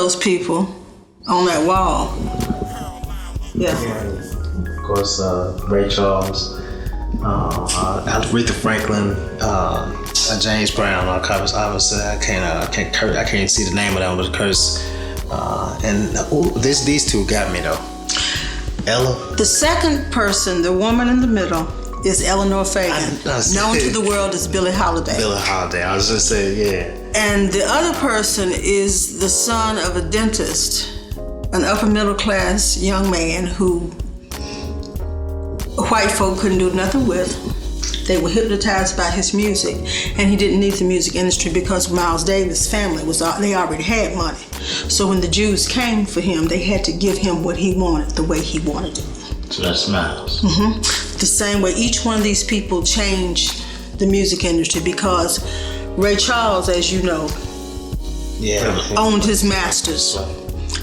those people on that wall. Yeah. Of course, Ray Charles, Aretha Franklin, James Brown. Obviously, I can't see the name of them, but Curtis. And these two got me though. Ella. The second person, the woman in the middle, is Eleanor Fagan, known to the world as Billie Holiday. Billie Holiday. I was just saying, yeah. And the other person is the son of a dentist, an upper middle class young man who white folk couldn't do nothing with. They were hypnotized by his music, and he didn't need the music industry because Miles Davis' family they already had money. So when the Jews came for him, they had to give him what he wanted, the way he wanted it. So that's Miles. Mm-hmm. The same way each one of these people changed the music industry, because Ray Charles, as you know, owned his masters.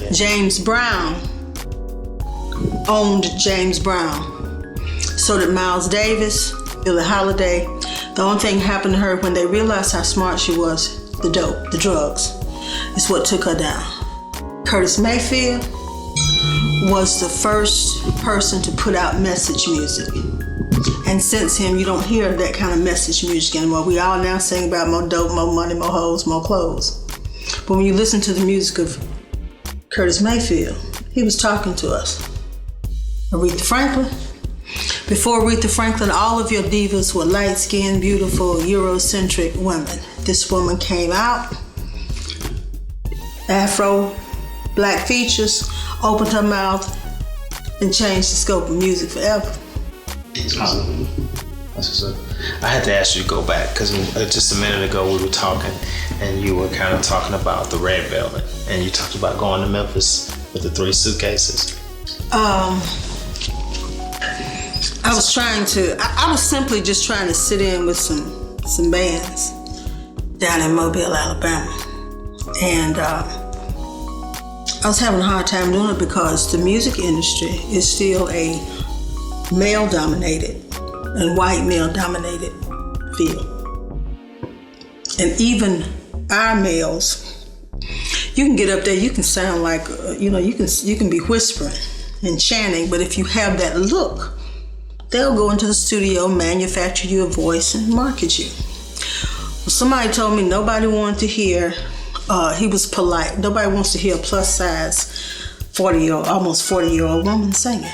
Yeah. James Brown owned James Brown. So did Miles Davis, Billie Holiday. The only thing happened to her when they realized how smart she was, the dope, the drugs, is what took her down. Curtis Mayfield was the first person to put out message music. And since him, you don't hear that kind of message music anymore. We all now sing about more dope, more money, more hoes, more clothes. But when you listen to the music of Curtis Mayfield, he was talking to us. Aretha Franklin. Before Aretha Franklin, all of your divas were light-skinned, beautiful, Eurocentric women. This woman came out, afro, black features, opened her mouth, and changed the scope of music forever. I had to ask you to go back, because just a minute ago we were talking, and you were kind of talking about the Red Velvet, and you talked about going to Memphis with the 3 suitcases. I was simply just trying to sit in with some bands down in Mobile, Alabama. And I was having a hard time doing it because the music industry is still a male-dominated and white male-dominated field. And even our males, you can get up there, you can sound like, you can be whispering and chanting, but if you have that look, they'll go into the studio, manufacture you a voice, and market you. Well, somebody told me nobody wanted to hear, he was polite, nobody wants to hear a plus-size almost 40-year-old woman singing.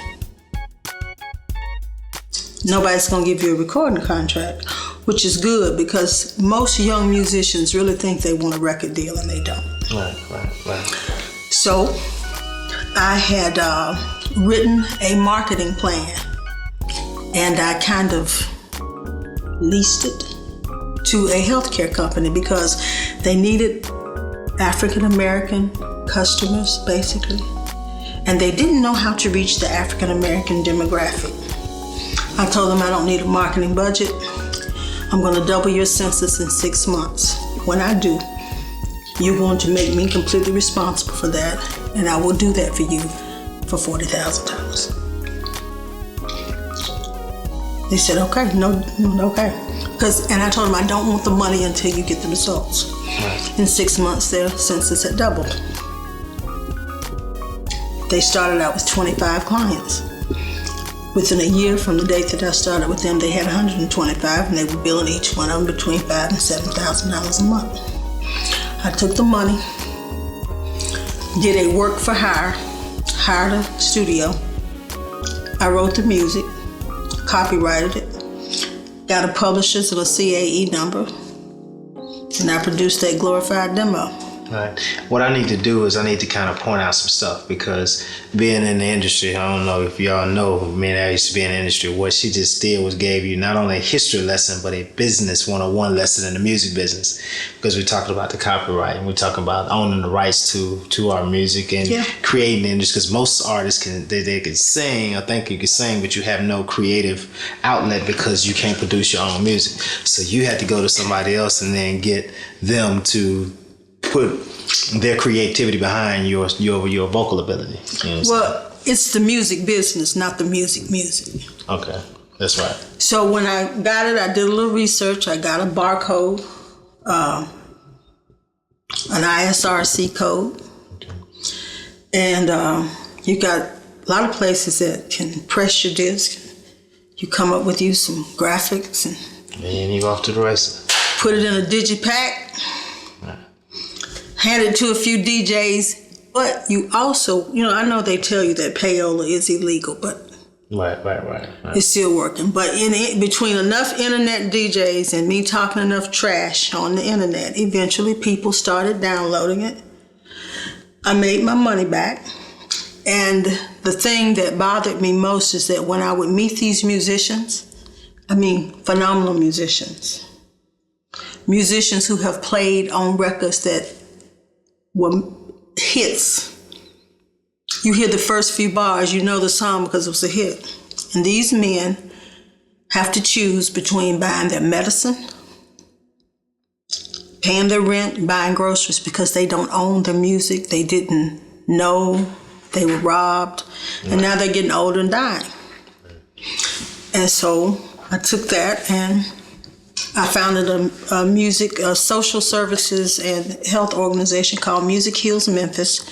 Nobody's going to give you a recording contract, which is good because most young musicians really think they want a record deal and they don't. Right. So I had written a marketing plan, and I kind of leased it to a healthcare company because they needed African American customers, basically, and they didn't know how to reach the African American demographic. I told them I don't need a marketing budget. I'm going to double your census in 6 months. When I do, you're going to make me completely responsible for that, and I will do that for you for $40,000. They said, okay, okay. And I told them I don't want the money until you get the results. Right. In 6 months, their census had doubled. They started out with 25 clients. Within a year from the date that I started with them, they had 125, and they were billing each one of them between $5,000 and $7,000 a month. I took the money, did a work for hire, hired a studio. I wrote the music, copyrighted it, got a publisher's and a CAE number, and I produced that glorified demo. Right. What I need to do is I need to kind of point out some stuff, because being in the industry, I don't know if y'all know, I used to be in the industry. What she just did was gave you not only a history lesson, but a business 101 lesson in the music business, because we talked about the copyright and we talking about owning the rights to our music and creating the industry, because most artists they can sing, I think you can sing, but you have no creative outlet because you can't produce your own music. So you had to go to somebody else and then get them to put their creativity behind your vocal ability. Well, it's the music business, not the music. Okay, that's right. So when I got it, I did a little research. I got a barcode, an ISRC code. And you got a lot of places that can press your disc. You come up with you some graphics and you off to the races. Put it in a digipack, hand it to a few DJs. But you also, I know they tell you that payola is illegal, but Right. it's still working. But between enough internet DJs and me talking enough trash on the internet, eventually people started downloading it. I made my money back. And the thing that bothered me most is that when I would meet these musicians, phenomenal musicians who have played on records that were hits. You hear the first few bars, you know the song because it was a hit. And these men have to choose between buying their medicine, paying their rent, buying groceries because they don't own their music. They didn't know. They were robbed. And now they're getting older and dying. And so I took that and I founded a social services and health organization called Music Heals Memphis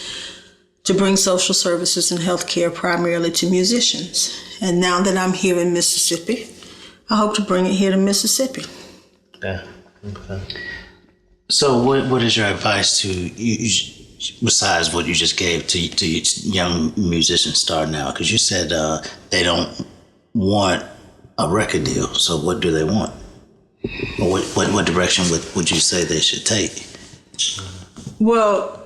to bring social services and health care primarily to musicians. And now that I'm here in Mississippi, I hope to bring it here to Mississippi. Yeah. Okay. So what is your advice to you, besides what you just gave to young musicians starting out? Because you said they don't want a record deal. So what do they want? Or what direction would you say they should take? Well,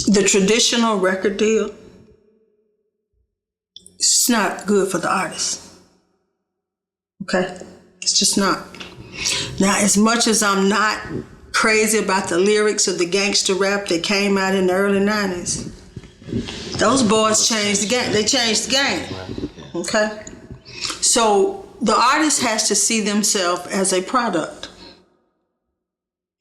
the traditional record deal, it's not good for the artist. Okay? It's just not. Now, as much as I'm not crazy about the lyrics of the gangster rap that came out in the early 90s, those boys changed the game. They changed the game. Okay? So the artist has to see themselves as a product.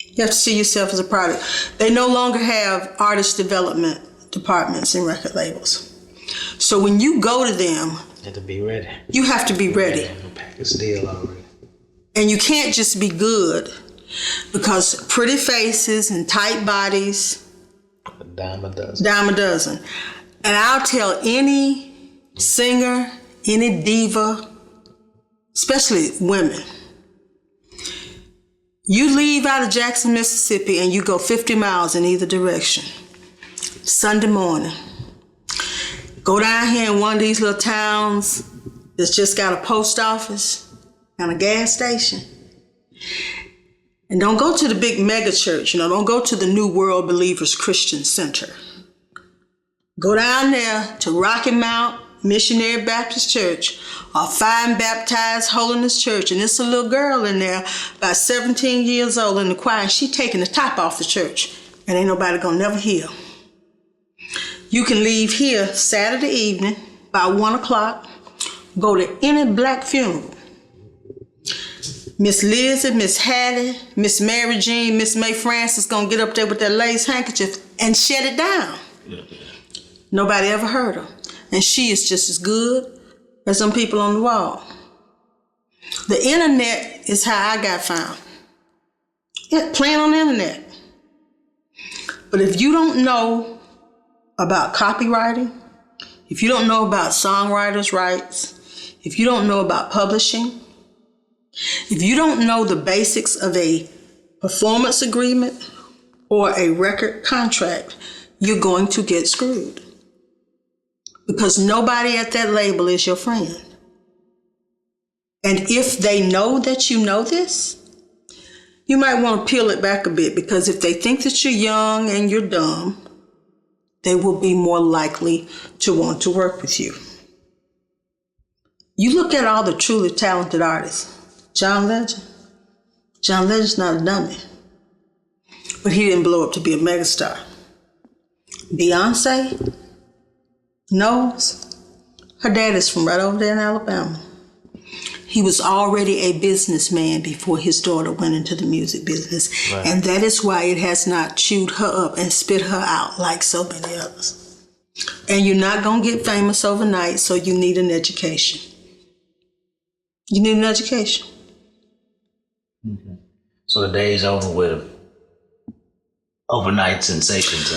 You have to see yourself as a product. They no longer have artist development departments and record labels. So when you go to them, You have to be ready. You have to be ready. Package deal already. And you can't just be good because pretty faces and tight bodies. A dime a dozen. Dime a dozen. And I'll tell any singer, any diva, especially women, you leave out of Jackson, Mississippi, and you go 50 miles in either direction. Sunday morning. Go down here in one of these little towns that's just got a post office and a gas station. And don't go to the big mega church, don't go to the New World Believers Christian Center. Go down there to Rocky Mount Missionary Baptist Church, or Fine Baptized Holiness Church, and it's a little girl in there, about 17 years old in the choir, and she taking the top off the church, and ain't nobody gonna never hear. You can leave here Saturday evening by 1 o'clock, go to any black funeral. Miss Lizzie, Miss Hattie, Miss Mary Jean, Miss May Francis gonna get up there with that lace handkerchief and shut it down. Nobody ever heard her. And she is just as good as some people on the wall. The internet is how I got found. Playing on the internet. But if you don't know about copywriting, if you don't know about songwriters' rights, if you don't know about publishing, if you don't know the basics of a performance agreement or a record contract, you're going to get screwed. Because nobody at that label is your friend. And if they know that you know this, you might want to peel it back a bit, because if they think that you're young and you're dumb, they will be more likely to want to work with you. You look at all the truly talented artists. John Legend. John Legend's not a dummy. But he didn't blow up to be a megastar. Beyonce knows her dad is from right over there in Alabama. He was already a businessman before his daughter went into the music business. Right. And that is why it has not chewed her up and spit her out like so many others. And you're not going to get famous overnight, so you need an education. You need an education. Mm-hmm. So the day's over with overnight sensations.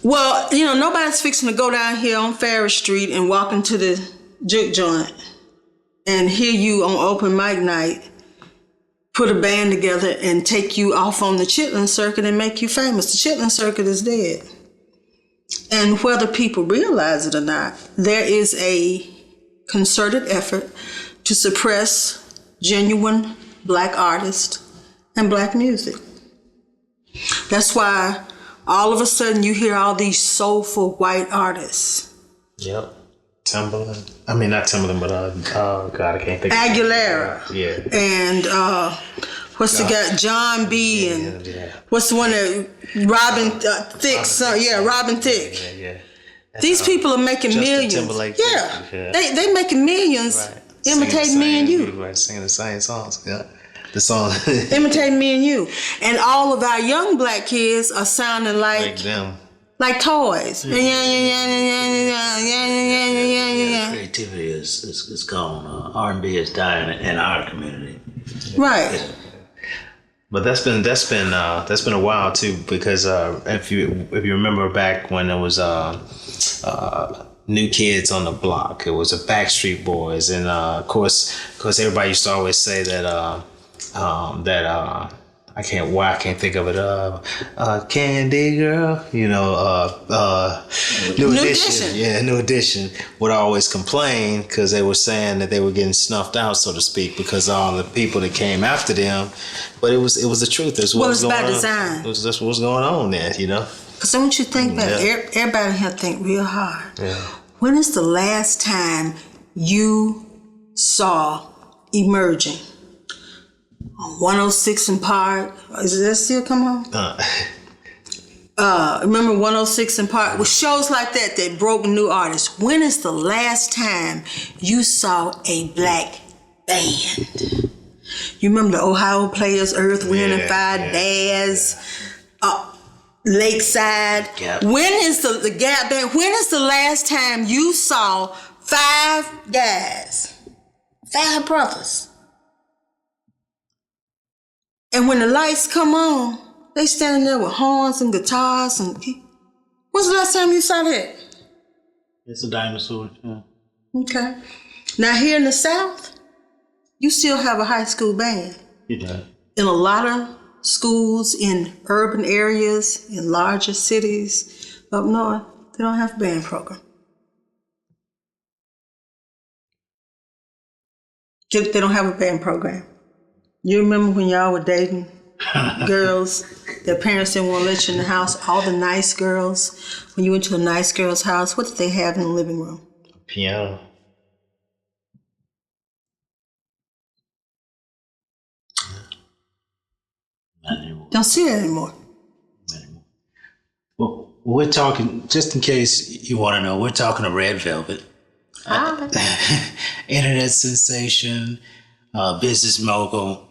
Well, nobody's fixing to go down here on Ferry Street and walk into the juke joint and hear you on open mic night, put a band together and take you off on the Chitlin circuit and make you famous. The Chitlin circuit is dead. And whether people realize it or not, there is a concerted effort to suppress genuine black artists and black music. That's why all of a sudden you hear all these soulful white artists. Yep. Timberland. I mean, not Timberland, but oh God, I can't think. Aguilera. Yeah. And what's the guy? John B. And what's the one that Robin Thicke? Robin Thicke. Yeah. These people are making Justin millions. Timberlake. Yeah. They making millions imitating me and you. Right, singing the same songs. Yeah. The song. Imitating me and you. And all of our young black kids are sounding like them. Like toys. Creativity is gone. R&B is dying in our community. Right. But that's been a while too, because if you remember back when it was New Kids on the Block, it was a Backstreet Boys, and of course everybody used to always say that I can't think of it. Candy Girl, New Edition. Yeah, New Edition would always complain because they were saying that they were getting snuffed out, so to speak, because of all the people that came after them. But it was the truth. That's what was going on. Design. That's what's going on there, Because I want you to think about it. Everybody here think real hard. Yeah. When is the last time you saw Emerging on 106 in Park? Is that still come on? Remember 106 in Park? With shows like that broke new artists. When is the last time you saw a black band? You remember the Ohio Players, Earth, Wind and Fire, Daz, Lakeside? Gap. When is the Gap band? When is the last time you saw 5 guys, 5 brothers? And when the lights come on, they standing there with horns and guitars. And when's the last time you saw that? It's a dinosaur. Yeah. Okay. Now here in the South, you still have a high school band. You do. In a lot of schools in urban areas, in larger cities up north, they don't have a band program. They don't have a band program. You remember when y'all were dating girls, their parents didn't want to let you in the house, all the nice girls. When you went to a nice girl's house, what did they have in the living room? A piano. Not anymore. Don't see that anymore. Not anymore. Well, we're talking, just in case you want to know, we're talking to Red Velvet. Internet sensation, business mogul.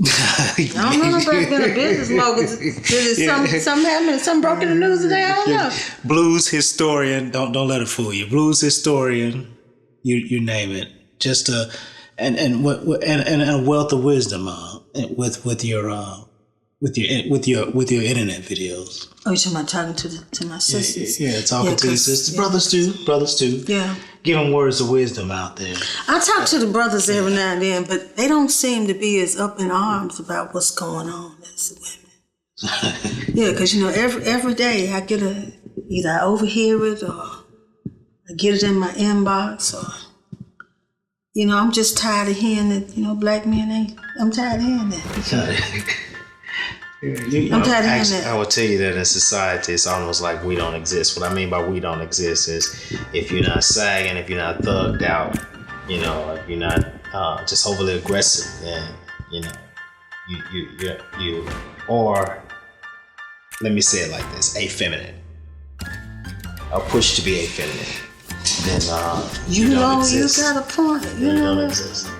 I don't know about being a business mogul. Something happened? Something broke in the news today? I don't know. Blues historian. Don't let it fool you. Blues historian. You name it. Just and a wealth of wisdom with your internet videos. Oh, you're talking about talking to my sisters? Yeah, talking to your sisters. Brothers too. Yeah. Give them words of wisdom out there. I talk to the brothers every now and then, but they don't seem to be as up in arms about what's going on as the women. Yeah, because every day I get either I overhear it or I get it in my inbox, or I'm just tired of hearing that black men ain't. I'm tired of hearing that. I'm tired of hearing that. I will tell you that in society, it's almost like we don't exist. What I mean by we don't exist is if you're not sagging, if you're not thugged out, if you're not just overly aggressive, then you or let me say it like this: effeminate, or push to be effeminate. Then you don't exist. You got a point. You don't exist.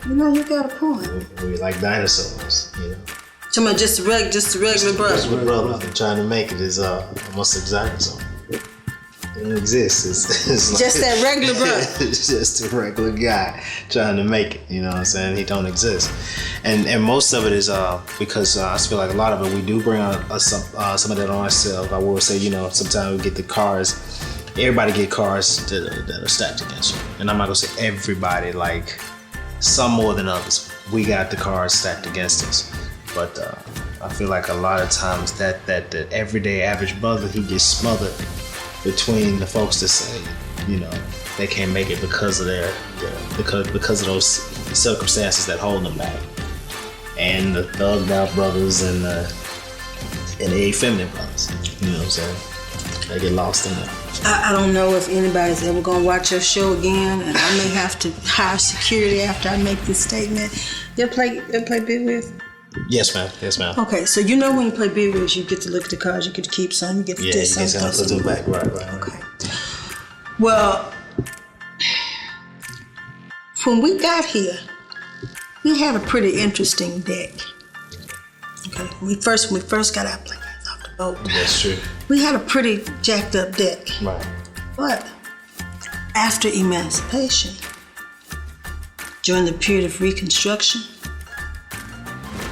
You got a point. We're like dinosaurs, Talking about just a regular brother. Just a brother trying to make it is almost a dinosaur. It don't exist. It's like, Just that regular brother. It's just a regular guy trying to make it. You know what I'm saying? He don't exist, and most of it is because I feel like a lot of it we do bring on some of that on ourselves. I will say, sometimes we get the cars. Everybody get cars that are stacked against you, and I'm not gonna say everybody. Like some more than others, we got the cars stacked against us, but I feel like a lot of times that the everyday average brother, he gets smothered between the folks that say, they can't make it because of because of those circumstances that hold them back, and the thugged out brothers and the effeminate brothers. You know what I'm saying? They get lost in that. I don't know if anybody's ever gonna watch your show again, and I may have to hire security after I make this statement. They'll play bid whist? Yes, ma'am. Okay, so when you play bid whist, you get to look at the cards, you get to keep some, you get to do some. Yeah, you get to put them back. Right. Okay. Well, when we got here, we had a pretty interesting deck. Okay, when we first got our players off the boat. That's true. We had a pretty jacked up deck. Right. But after emancipation, during the period of Reconstruction,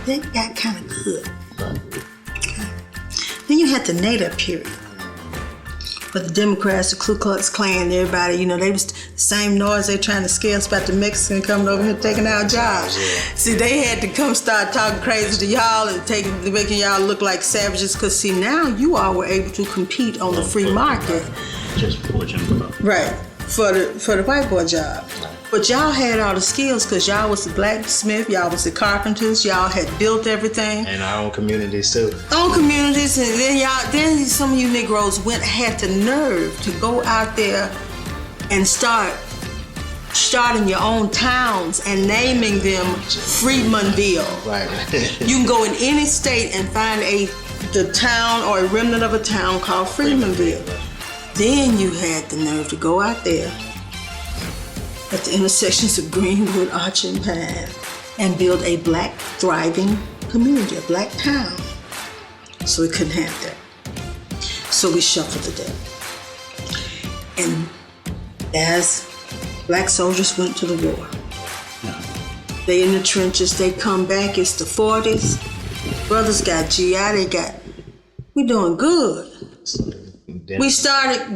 that got kind of good. Right. Okay. Then you had the Native period. But the Democrats, the Ku Klux Klan, everybody, they was the same noise they trying to scare us about the Mexican coming over here taking our jobs. Yeah. See, they had to come start talking crazy to y'all and making y'all look like savages. Because see, now you all were able to compete on the free market. Just for Jim Crow. Right, for the white boy job. Right. But y'all had all the skills because y'all was the blacksmith, y'all was the carpenters, y'all had built everything. And our own communities too. Own communities, and then some of you Negroes had the nerve to go out there and starting your own towns and naming them Freemanville. Right. You can go in any state and find the town or a remnant of a town called Freemanville. Then you had the nerve to go out there at the intersections of Greenwood, Archer, and Pine and build a black thriving community, a black town. So we couldn't have that. So we shuffled the deck. And as black soldiers went to the war, they in the trenches, they come back, it's the 40s. Brothers got GI, we doing good. We started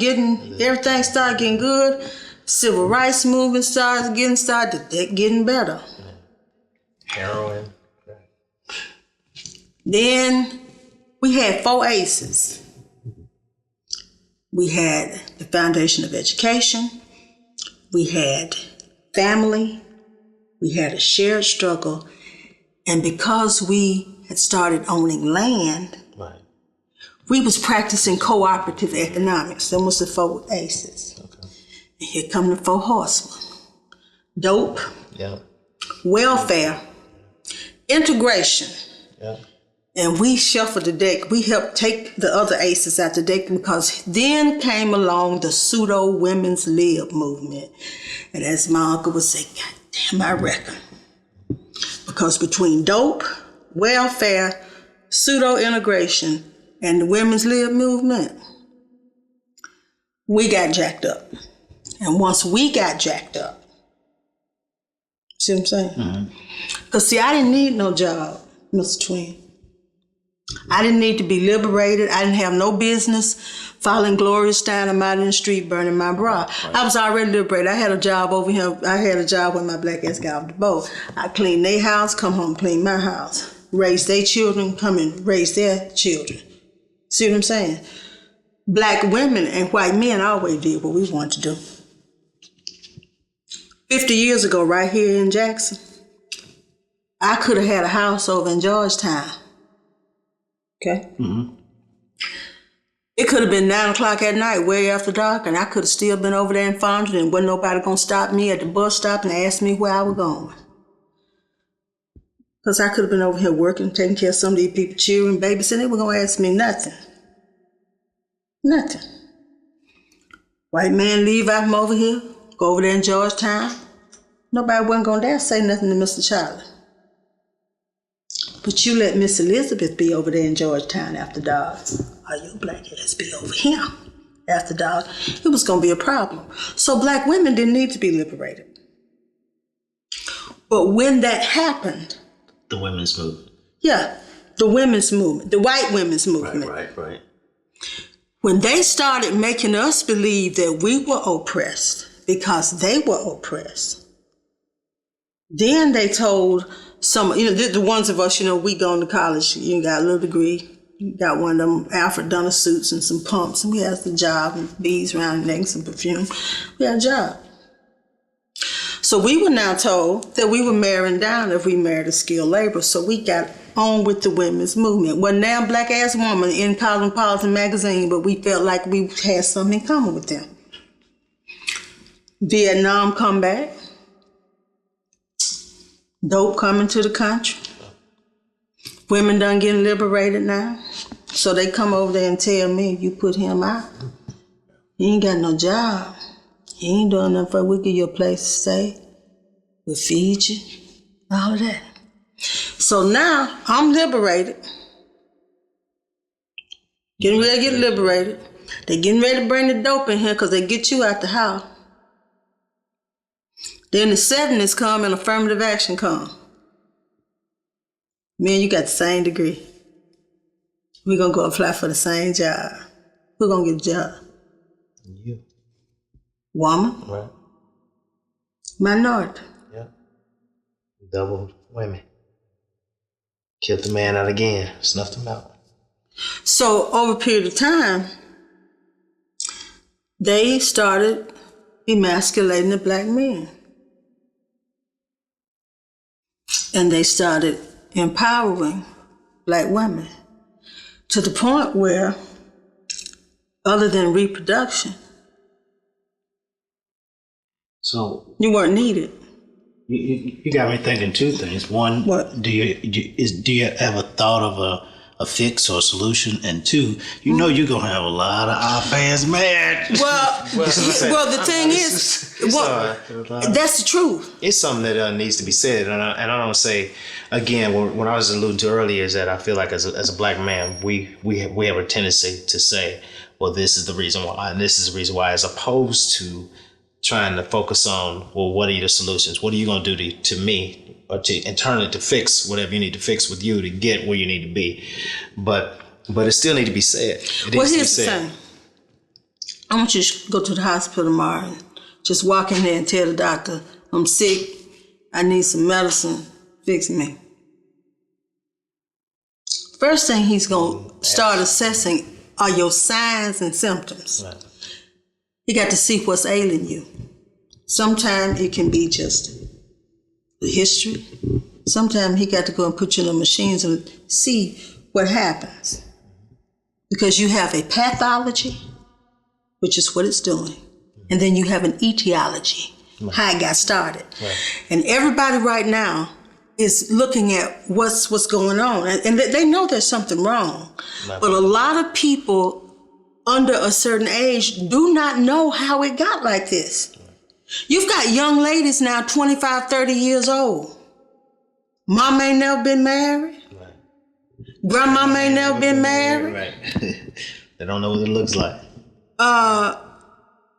everything started getting good. Civil rights movement started getting better. Heroin. Then we had 4 aces. We had the foundation of education. We had family. We had a shared struggle. And because we had started owning land, Right. we was practicing cooperative economics. Them was the 4 aces. Okay. And here come the 4 horsemen. Dope, Yeah. welfare, integration. Yeah. And we shuffled the deck. We helped take the other aces out the deck because then came along the pseudo women's lib movement. And as my uncle would say, God damn, I reckon. Because between dope, welfare, pseudo integration, and the women's lib movement, we got jacked up. And once we got jacked up, see what I'm saying? Because see, I didn't need no job, Mr. Twin. I didn't need to be liberated. I didn't have no business following Gloria Steinem out in the street burning my bra. Right. I was already liberated. I had a job over here. I had a job when my black ass got off the boat. I cleaned their house, come home, clean my house. Raise their children, come and raise their children. See what I'm saying? Black women and white men always did what we wanted to do. 50 years ago, right here in Jackson, I could have had a house over in Georgetown. Okay? Mm-hmm. It could have been 9 o'clock at night, way after dark, and I could have still been over there in Fondren, and wasn't nobody going to stop me at the bus stop and ask me where I was going. Because I could have been over here working, taking care of some of these people, children, babysitting. They were going to ask me nothing. Nothing. White man leave out from over here, go over there in Georgetown. Nobody wasn't going to dare say nothing to Mr. Charlie. But you let Miss Elizabeth be over there in Georgetown after dark. Or your black ass be over here. after dark, it was going to be a problem. So black women didn't need to be liberated. But when that happened... The women's movement. Yeah, the women's movement, the white women's movement. Right. When they started making us believe that we were oppressed because they were oppressed, then they told some, the ones of us, we going to college, you got a little degree, you got one of them Alfred Dunner suits and some pumps, and we had the job and beads around the neck and some perfume. We had a job. So we were now told that we were marrying down if we married a skilled laborer. So we got on with the women's movement. Well, now black ass woman in Cosmopolitan magazine, but we felt like we had something in common with them. Vietnam comeback. Dope coming to the country. Women done getting liberated now. So they come over there and tell me, you put him out, he ain't got no job. He ain't doing nothing for it. We'll give you a place to stay. We'll feed you. All of that. So now I'm liberated. Getting ready to get liberated. They getting ready to bring the dope in here because they get you out the house. Then the 70s come and affirmative action come. Man, you got the same degree. We're going to go apply for the same job. Who's going to get a job? You. Woman. Right. Minority. Yeah. Double women. Killed the man out again. Snuffed him out. So over a period of time, they started emasculating the black men. And they started empowering black women to the point where, other than reproduction, So you weren't needed. you got me thinking two things. One, What? do you ever thought of a fix or a solution? And two, you're gonna have a lot of our fans mad. Well, the thing is, that's the truth. It's something that needs to be said, and I don't say again. When I was alluding to earlier, is that I feel like as a black man, we have a tendency to say, well, this is the reason why, and this is the reason why, as opposed to trying to focus on, well, what are your solutions? What are you going to do to me, or to internally to fix whatever you need to fix with you to get where you need to be? But it still need to be said. Well, here's the thing. I want you to go to the hospital tomorrow and just walk in there and tell the doctor, I'm sick, I need some medicine, fix me. First thing he's going to start assessing are your signs and symptoms. Right. He got to see what's ailing you. Sometimes it can be just the history. Sometimes he got to go and put you in the machines and see what happens. Because you have a pathology, which is what it's doing. And then you have an etiology, how it got started. Right. And everybody right now is looking at what's going on. And they know there's something wrong. But a lot of people under a certain age do not know how it got like this. You've got young ladies now, 25, 30 years old. Mom ain't never been married. Right. Grandma ain't never been married. Right. They don't know what it looks like.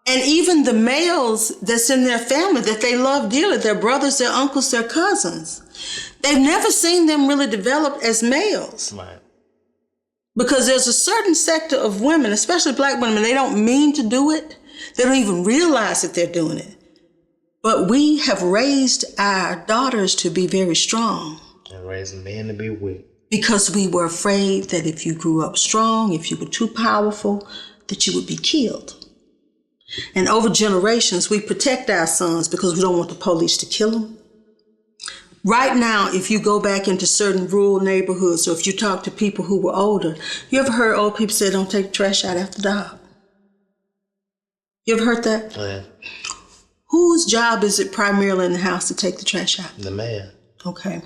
And even the males that's in their family that they love dearly, their brothers, their uncles, their cousins, they've never seen them really develop as males. Right. Because there's a certain sector of women, especially black women, they don't mean to do it. They don't even realize that they're doing it. But we have raised our daughters to be very strong. And raising men to be weak. Because we were afraid that if you grew up strong, if you were too powerful, that you would be killed. And over generations, we protect our sons because we don't want the police to kill them. Right now, if you go back into certain rural neighborhoods, or if you talk to people who were older, you ever heard old people say, don't take the trash out after dark? You ever heard that? Oh, yeah. Whose job is it primarily in the house to take the trash out? The man. Okay.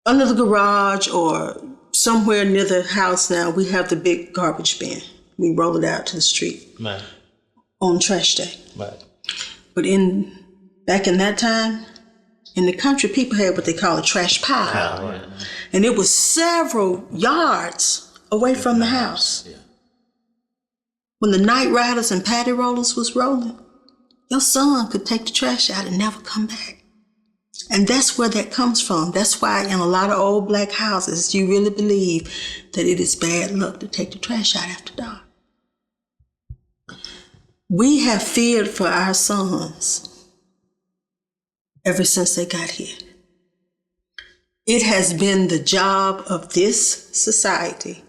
Under the garage or somewhere near the house now, we have the big garbage bin. We roll it out to the street. Right. On trash day. Right. But back in that time, in the country, people had what they call a trash pile. Right. And it was several yards away from the house. Yeah. When the night riders and patty rollers was rolling, your son could take the trash out and never come back. And that's where that comes from. That's why in a lot of old black houses, you really believe that it is bad luck to take the trash out after dark. We have feared for our sons ever since they got here. It has been the job of this society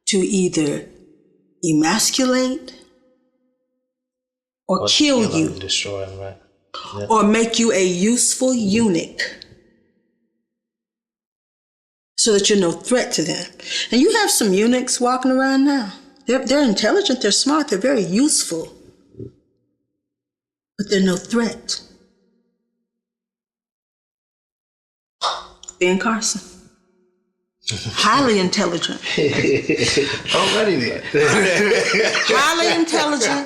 to either emasculate or kill you, destroy them, right? Yeah. or make you a useful eunuch so that you're no threat to them. And you have some eunuchs walking around now. They're intelligent, they're smart, they're very useful, but they're no threat. Ben Carson. Highly intelligent. Already there. Highly intelligent.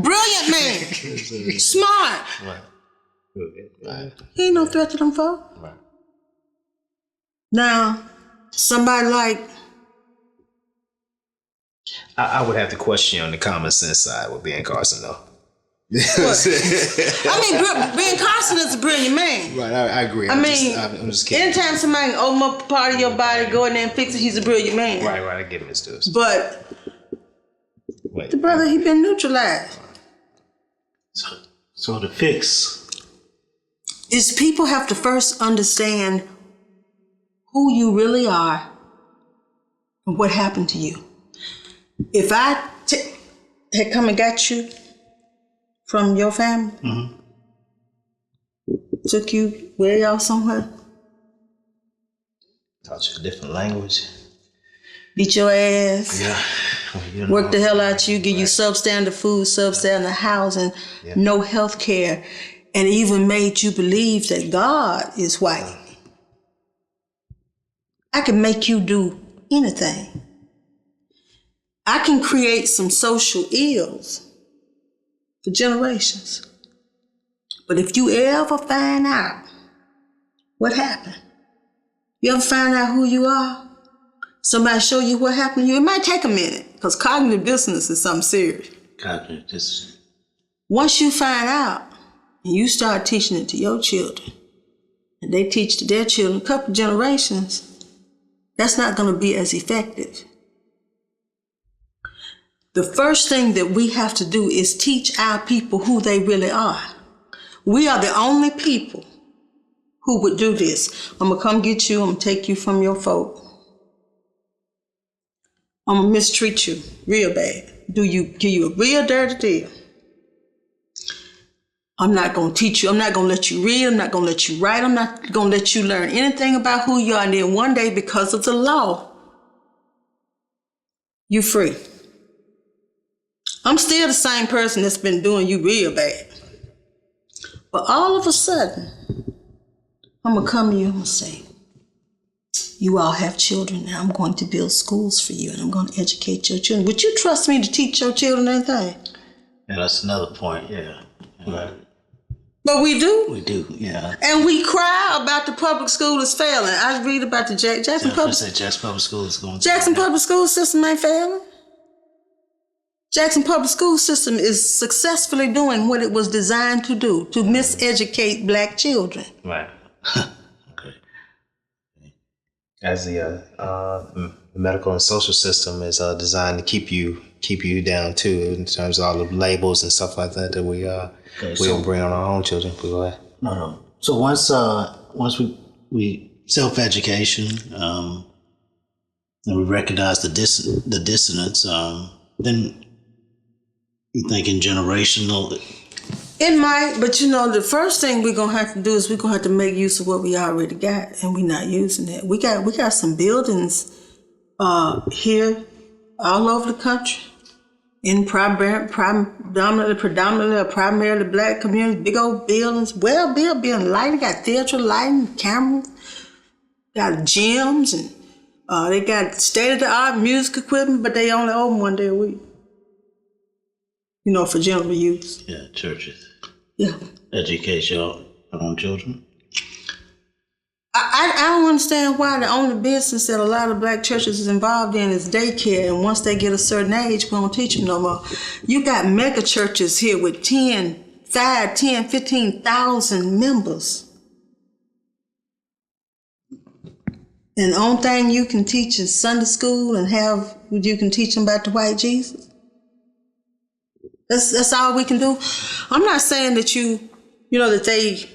Brilliant man. Smart. Right. He ain't no threat to them folks. Right. Now, somebody like... I would have to question you on the common sense side with Ben Carson, though. What? I mean, Ben Carson is a brilliant man. Right, I agree. I'm just kidding. Anytime somebody can open up a part of your body, go in there and fix it, he's a brilliant man. Right, I give him his dues. But Wait. the brother, he been neutralized. So the fix Is people have to first understand who you really are and what happened to you. If I had come and got you from your family, took you where y'all somewhere, Taught you a different language. beat your ass, Yeah. work the hell out you, give you substandard food, substandard housing, no health care, and even made you believe that God is white. I can make you do anything. I can create some social ills for generations. But if you ever find out what happened, you ever find out who you are, somebody show you what happened to you, it might take a minute, because cognitive dissonance is something serious. cognitive dissonance. Once you find out, and you start teaching it to your children, and they teach to their children, a couple generations, that's not going to be as effective. The first thing that we have to do is teach our people who they really are. We are the only people who would do this. I'm going to come get you. I'm going to take you from your folk. I'm going to mistreat you real bad. Give you a real dirty deal. I'm not going to teach you. I'm not going to let you read. I'm not going to let you write. I'm not going to let you learn anything about who you are. And then one day, because of the law, you're free. I'm still the same person that's been doing you real bad. But all of a sudden, I'm going to come to you and I'm going to say, you all have children now. I'm going to build schools for you and I'm going to educate your children. Would you trust me to teach your children anything? Yeah, that's another point, yeah. Right. But we do. We do, yeah. And we cry about the public school is failing. I read about the Jackson Public School is going Jackson Public School System ain't failing. Jackson Public School System is successfully doing what it was designed to do, to miseducate black children. Right. Okay. As the medical and social system is designed to keep you down too, in terms of all the labels and stuff like that we don't bring on our own children. But go ahead. No. So once we self-education, and we recognize the dissonance, then you thinking generational. It might, but the first thing we're gonna have to do is we're gonna have to make use of what we already got, and we're not using it. We got some buildings here all over the country in predominantly or primarily black communities. Big old buildings, well built, building lighting, got theater lighting, cameras, got gyms, and they got state of the art music equipment, but they only open one day a week. For general use. Yeah, churches. Yeah. Educate your own children. I don't understand why the only business that a lot of black churches is involved in is daycare, and once they get a certain age, we don't teach them no more. You got mega churches here with 15,000 members. And the only thing you can teach is Sunday school and you can teach them about the white Jesus. That's all we can do. I'm not saying that that they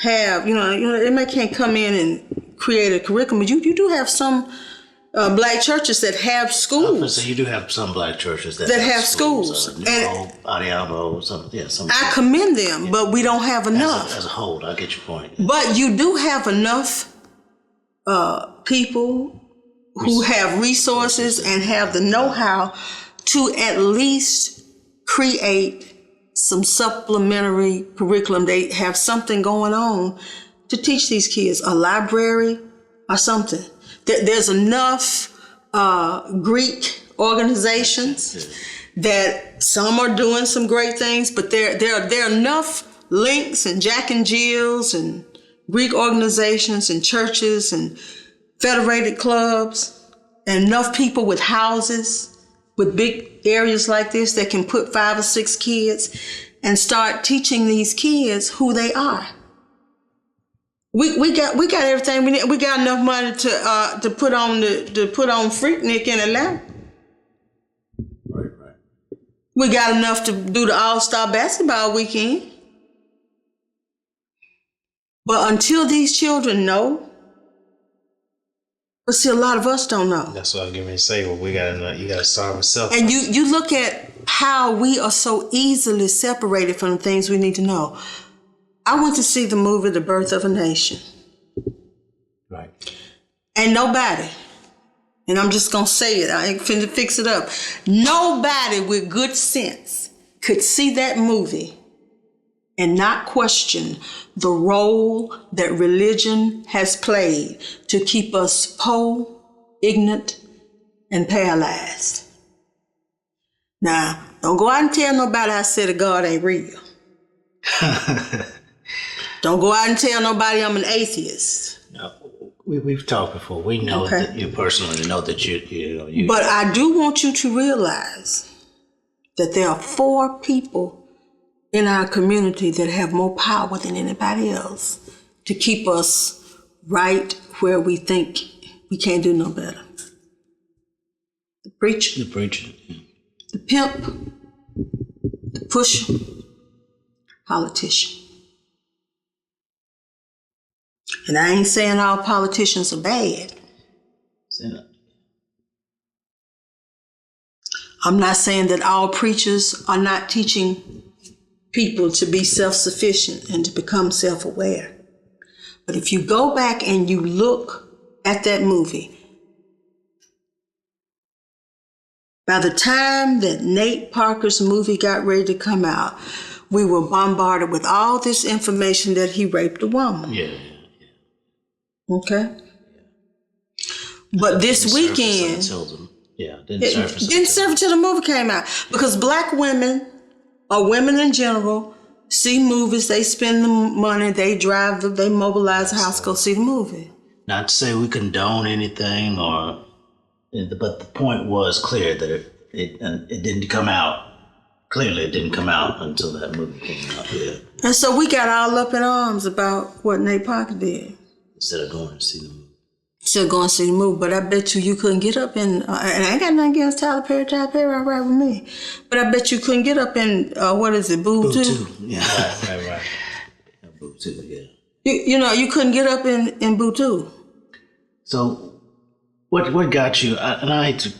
have, they can't come in and create a curriculum, but you do have some black churches that have schools. So you do have some black churches that have schools. And I commend them, but we don't have enough. As a whole, I get your point. But you do have enough people who have resources and have the know-how to at least create some supplementary curriculum. They have something going on to teach these kids, a library or something. There's enough Greek organizations that some are doing some great things, but there are enough links and Jack and Jills and Greek organizations and churches and federated clubs and enough people with houses with big areas like this that can put 5 or 6 kids and start teaching these kids who they are. We got everything we need. We got enough money to put on Freaknik in Atlanta. Right. We got enough to do the All-Star basketball weekend. But until these children know, but see, a lot of us don't know. That's what I was going to say. Well, you got to start with self. And you look at how we are so easily separated from the things we need to know. I went to see the movie The Birth of a Nation. Right. And nobody, and I'm just going to say it, I ain't finna fix it up. Nobody with good sense could see that movie and not question the role that religion has played to keep us poor, ignorant, and paralyzed. Now, don't go out and tell nobody I said that God ain't real. Don't go out and tell nobody I'm an atheist. No, we've talked before. We know that you personally know that you. But I do want you to realize that there are 4 people in our community that have more power than anybody else to keep us right where we think we can't do no better. The preacher. The pimp. The pusher. Politician. And I ain't saying all politicians are bad. I'm not saying that all preachers are not teaching people to be self-sufficient and to become self-aware. But if you go back and you look at that movie, by the time that Nate Parker's movie got ready to come out, we were bombarded with all this information that he raped a woman. Yeah. Okay? But this weekend, didn't surface until the movie came out. Because black women, or women in general, see movies, they spend the money, they drive, they mobilize the house, go see the movie. Not to say we condone anything, but the point was clear that it didn't come out. Clearly, it didn't come out until that movie came out. Yeah. And so we got all up in arms about what Nate Parker did. Instead of going to see the movie. Still going to see the movie, but I bet you couldn't get up in, and I ain't got nothing against Tyler Perry all right with me, but I bet you couldn't get up in, Boob 2? Yeah. Right. Boob 2, yeah. You couldn't get up in Boob 2. So, what got you, and I hate to...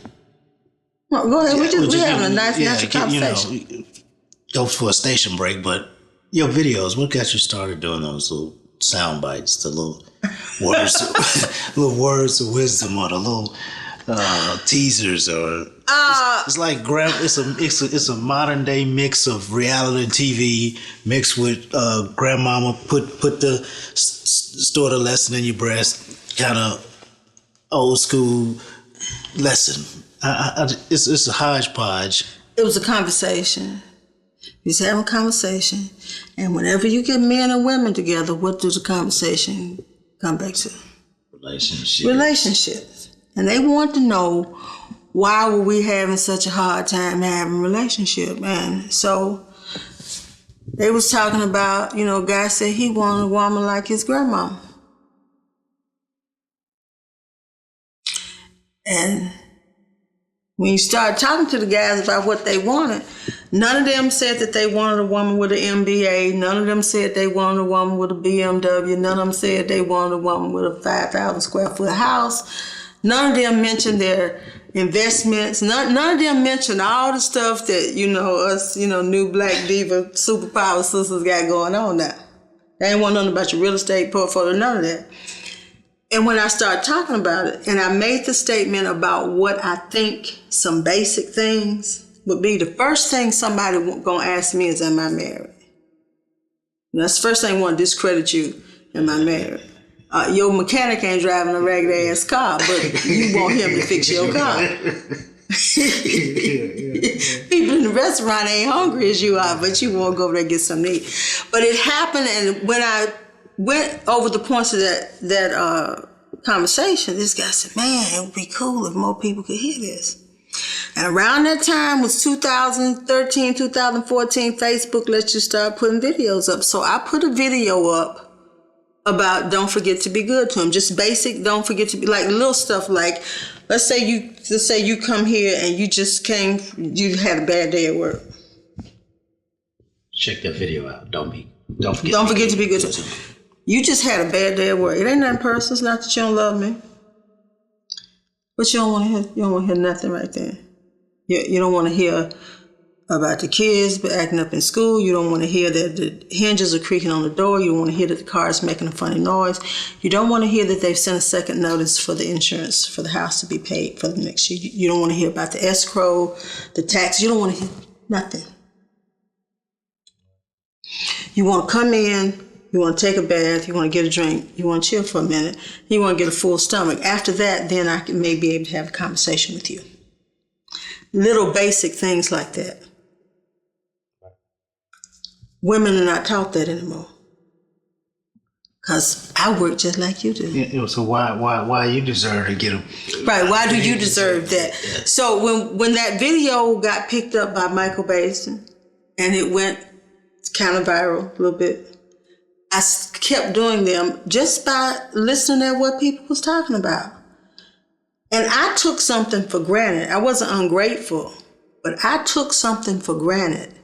Well, go ahead, we're having a nice natural conversation. Go for a station break, but your videos, what got you started doing those little sound bites, the little words of wisdom, or the little teasers, or it's like it's a modern day mix of reality TV mixed with grandmama put the store the lesson in your breast, kind of old school lesson. It's a hodgepodge. It was a conversation. He's having a conversation, and whenever you get men and women together, what does the conversation come back to relationships. And they want to know, why were we having such a hard time having a relationship? And so they was talking about, guy said he wanted a woman like his grandma. And when you start talking to the guys about what they wanted, none of them said that they wanted a woman with an MBA. None of them said they wanted a woman with a BMW. None of them said they wanted a woman with a 5,000 square foot house. None of them mentioned their investments. None of them mentioned all the stuff that, us, new black diva superpower sisters got going on now. They ain't want nothing about your real estate portfolio, none of that. And when I started talking about it, and I made the statement about what I think some basic things would be, the first thing somebody gonna ask me is, am I married? That's the first thing they want to discredit you, am I married? Your mechanic ain't driving a ragged ass car, but you want him to fix your car. People in the restaurant ain't hungry as you are, but you want to go over there and get something to eat. But it happened, and when I went over the points of that conversation, this guy said, man, it would be cool if more people could hear this. And around that time was 2013, 2014, Facebook lets you start putting videos up. So I put a video up about don't forget to be good to him. Just basic, don't forget to be, like little stuff like, let's say you come here and you had a bad day at work. Check that video out. Don't forget to be good to him. You just had a bad day at work. It ain't nothing personal. It's not that you don't love me. But you don't want to hear. You don't want to hear nothing right there. You don't want to hear about the kids acting up in school. You don't want to hear that the hinges are creaking on the door. You don't want to hear that the car is making a funny noise. You don't want to hear that they've sent a second notice for the insurance for the house to be paid for the next year. You don't want to hear about the escrow, the tax. You don't want to hear nothing. You want to come in. You want to take a bath, you want to get a drink, you want to chill for a minute, you want to get a full stomach. After that, then I may be able to have a conversation with you. Little basic things like that. Women are not taught that anymore. Because I work just like you do. Yeah, so why you deserve to get them? Right, why do you deserve that? So when that video got picked up by Michael Basin, and it went kind of viral a little bit, I kept doing them just by listening at what people was talking about. And I took something for granted. I wasn't ungrateful, but I took something for granted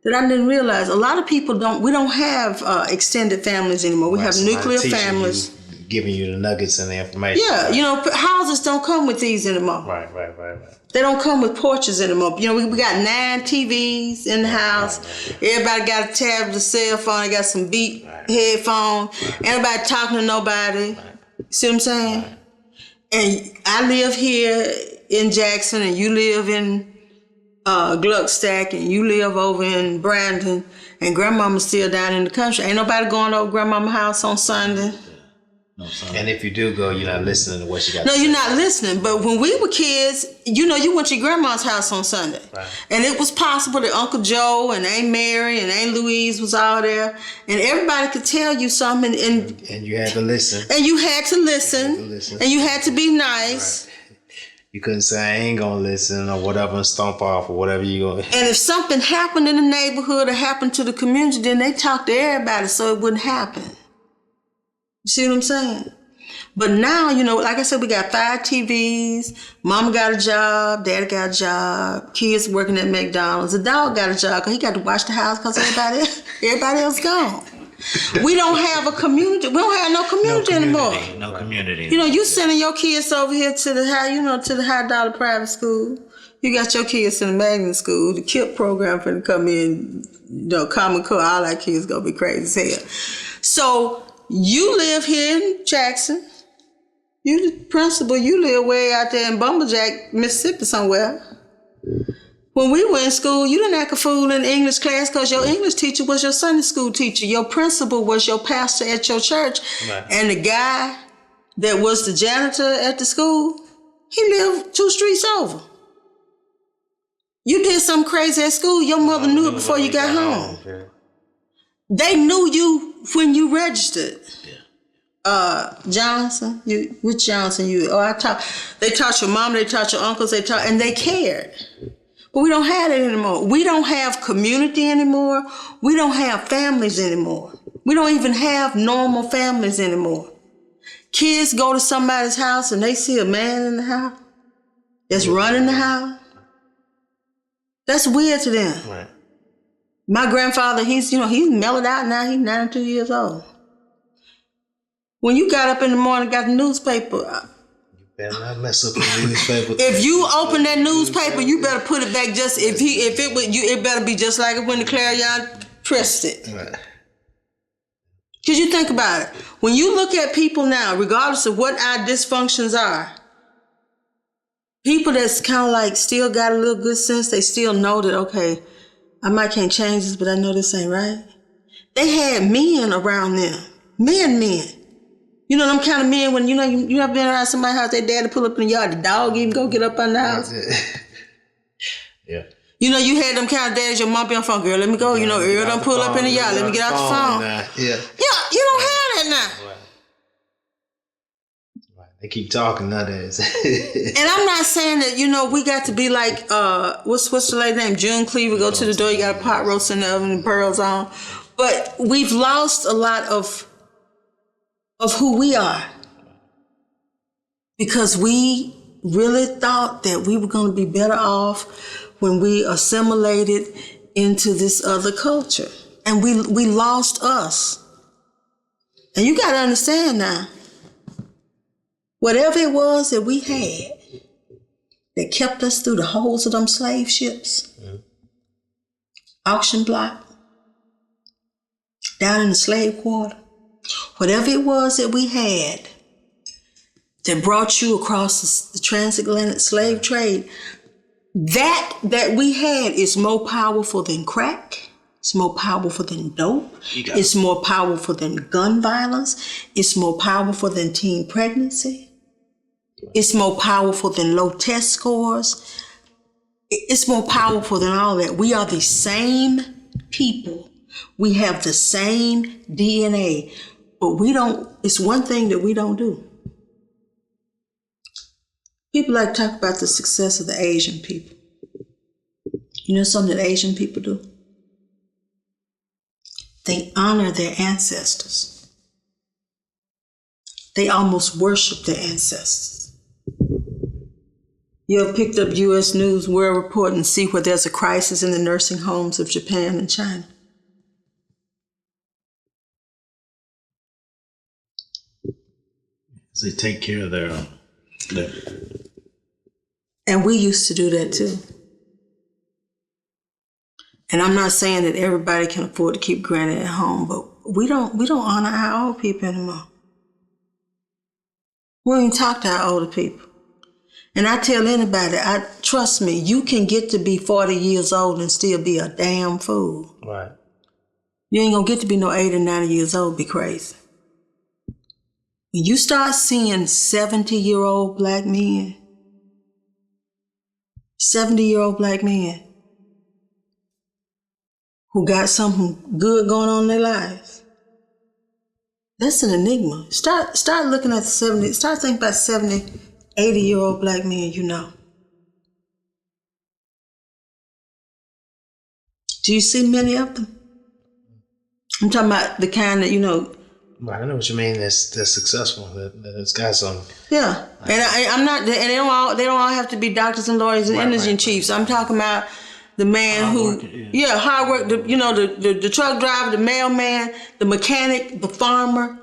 that I didn't realize. A lot of people we don't have extended families anymore. We have nuclear families. Giving you the nuggets and the information. Yeah, houses don't come with these anymore. Right. They don't come with porches anymore. We got 9 TVs in the house. Right. Everybody got a tablet, a cell phone. They got some beat headphones. Right. Everybody talking to nobody. Right. See what I'm saying? Right. And I live here in Jackson, and you live in Gluckstack, and you live over in Brandon, and grandmama's still down in the country. Ain't nobody going over grandmama's house on Sunday. No, and if you do go, you're not listening to what she got to say. No, you're not listening. But when we were kids, you went to your grandma's house on Sunday. Right. And it was possible that Uncle Joe and Aunt Mary and Aunt Louise was all there. And everybody could tell you something. And you had to listen. And you had to listen. And you had to be nice. Right. You couldn't say, I ain't going to listen or whatever and stomp off or whatever you going to. And if something happened in the neighborhood or happened to the community, then they talked to everybody so it wouldn't happen. You see what I'm saying? But now, like I said, we got 5 TVs. Mama got a job. Daddy got a job. Kids working at McDonald's. The dog got a job because he got to watch the house because everybody else gone. We don't have a community. We don't have no community anymore. No community. You sending your kids over here to the high dollar private school. You got your kids in the magnet school. The KIP program finna come in. Common Core. All our kids gonna be crazy as hell. So you live here in Jackson. You the principal. You live way out there in Bumblejack, Mississippi somewhere. When we were in school, you didn't act a fool in English class because your English teacher was your Sunday school teacher. Your principal was your pastor at your church. Right. And the guy that was the janitor at the school, he lived 2 streets over. You did something crazy at school, your mother knew it before you got home. They knew you when you registered. Yeah. Johnson, which Johnson you? They taught your mom, they taught your uncles, and they cared. But we don't have it anymore. We don't have community anymore. We don't have families anymore. We don't even have normal families anymore. Kids go to somebody's house and they see a man in the house that's running the house. That's weird to them. Right. My grandfather, he's mellowed out now. He's 92 years old. When you got up in the morning, got the newspaper. You better not mess up the newspaper. If you open that newspaper, you better put it back. Just it better be just like when the Clarion pressed it. Right. Because you think about it. When you look at people now, regardless of what our dysfunctions are, people that's kind of like still got a little good sense, they still know that, okay, I might can't change this, but I know this ain't right. They had men around them. Men. You know them kind of men when, you have been around somebody's house, their dad to pull up in the yard, the dog even go get up on the house. Yeah. You had them kind of days, your mom be on the phone, girl, let me go. Earl done pull up in the yard, let me get out the phone. Yeah. Yeah, you don't have that now. Right. They keep talking nowadays. And I'm not saying that, we got to be like, what's the lady name? June Cleaver, go to the door, you got a pot roast in the oven and pearls on. But we've lost a lot of who we are. Because we really thought that we were going to be better off when we assimilated into this other culture. And we lost us. And you got to understand now, whatever it was that we had that kept us through the holes of them slave ships, auction block, down in the slave quarter, whatever it was that we had that brought you across the transatlantic slave trade, that we had is more powerful than crack. It's more powerful than dope. It's more powerful than gun violence. It's more powerful than teen pregnancy. It's more powerful than low test scores. It's more powerful than all that. We are the same people. We have the same DNA. But it's one thing that we don't do. People like to talk about the success of the Asian people. You know something that Asian people do? They honor their ancestors. They almost worship their ancestors. You have picked up U.S. News World Report and see where there's a crisis in the nursing homes of Japan and China. They take care of their own. And we used to do that too. And I'm not saying that everybody can afford to keep granny at home, but we don't honor our old people anymore. We don't even talk to our older people. And I tell anybody, trust me, you can get to be 40 years old and still be a damn fool. Right. You ain't gonna get to be no 80 or 90 years old, be crazy. When you start seeing 70-year-old black men, 70-year-old black men who got something good going on in their lives, that's an enigma. Start looking at start thinking about 70, 80-year-old black men you know. Do you see many of them? I'm talking about the kind that, Right, I know what you mean. That's successful. That's got some. Yeah, and I'm not. And they don't all have to be doctors and lawyers and energy chiefs. I'm talking about the man hard work. The truck driver, the mailman, the mechanic, the farmer.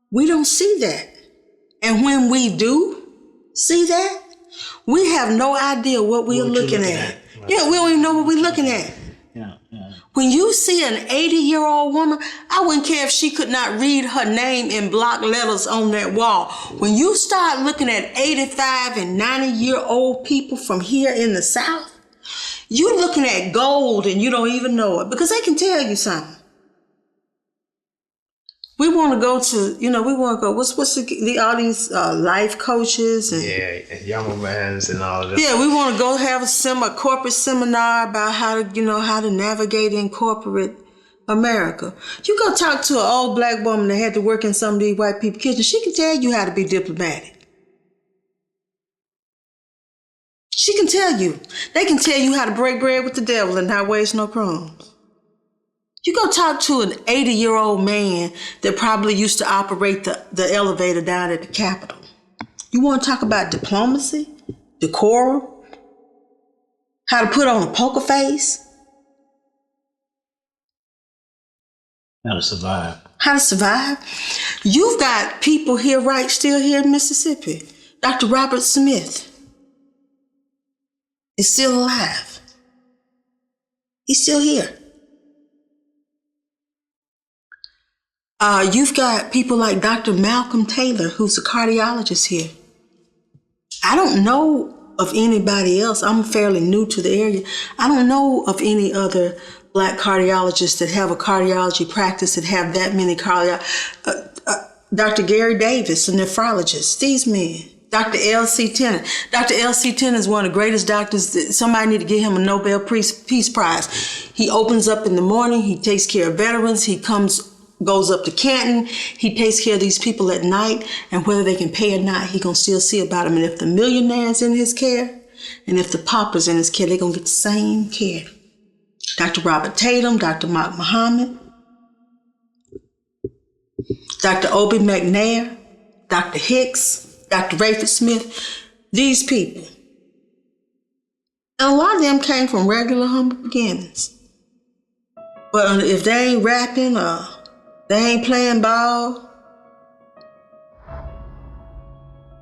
We don't see that, and when we do see that, we have no idea what we're looking at. Right. Yeah, we don't even know what we're looking at. Yeah. When you see an 80-year-old woman, I wouldn't care if she could not read her name in block letters on that wall. When you start looking at 85 and 90-year-old people from here in the South, you're looking at gold and you don't even know it because they can tell you something. We want to go to, what's all these life coaches and young man's and all of that. Yeah, we want to go have a corporate seminar about how to navigate in corporate America. You go talk to an old black woman that had to work in some of these white people's kitchens, she can tell you how to be diplomatic. She can tell you. They can tell you how to break bread with the devil and not waste no crumbs. You go talk to an 80-year-old man that probably used to operate the elevator down at the Capitol. You want to talk about diplomacy, decorum, how to put on a poker face? How to survive. How to survive? You've got people here, still here in Mississippi. Dr. Robert Smith is still alive. He's still here. You've got people like Dr. Malcolm Taylor, who's a cardiologist here. I don't know of anybody else. I'm fairly new to the area. I don't know of any other black cardiologists that have a cardiology practice that have that many Dr. Gary Davis, a nephrologist, these men. Dr. L.C. Tennant. Dr. L.C. Tennant is one of the greatest doctors. Somebody need to give him a Nobel Peace Prize. He opens up in the morning. He takes care of veterans. He goes up to Canton. He takes care of these people at night, and whether they can pay or not, he gonna still see about them. And if the millionaire's in his care, and if the pauper's in his care, they're gonna get the same care. Dr. Robert Tatum, Dr. Mark Muhammad, Dr. Obie McNair, Dr. Hicks, Dr. Rayford Smith, these people. And a lot of them came from regular humble beginnings. But if they ain't rapping or they ain't playing ball,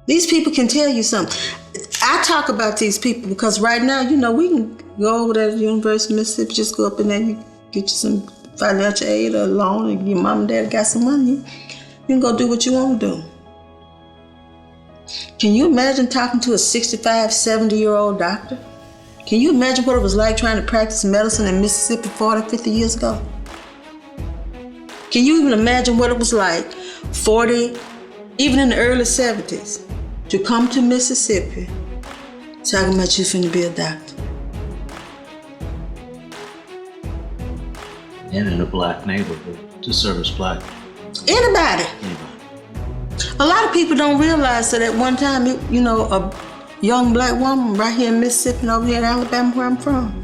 these people can tell you something. I talk about these people because right now, we can go over there to the University of Mississippi, just go up in there, you get you some financial aid or a loan, and your mom and dad got some money. You can go do what you want to do. Can you imagine talking to a 65, 70-year-old doctor? Can you imagine what it was like trying to practice medicine in Mississippi 40, 50 years ago? Can you even imagine what it was like 40, even in the early 70s, to come to Mississippi talking about you finna be a doctor? And in a black neighborhood to service black. Anybody. A lot of people don't realize that at one time, a young black woman right here in Mississippi and over here in Alabama, where I'm from,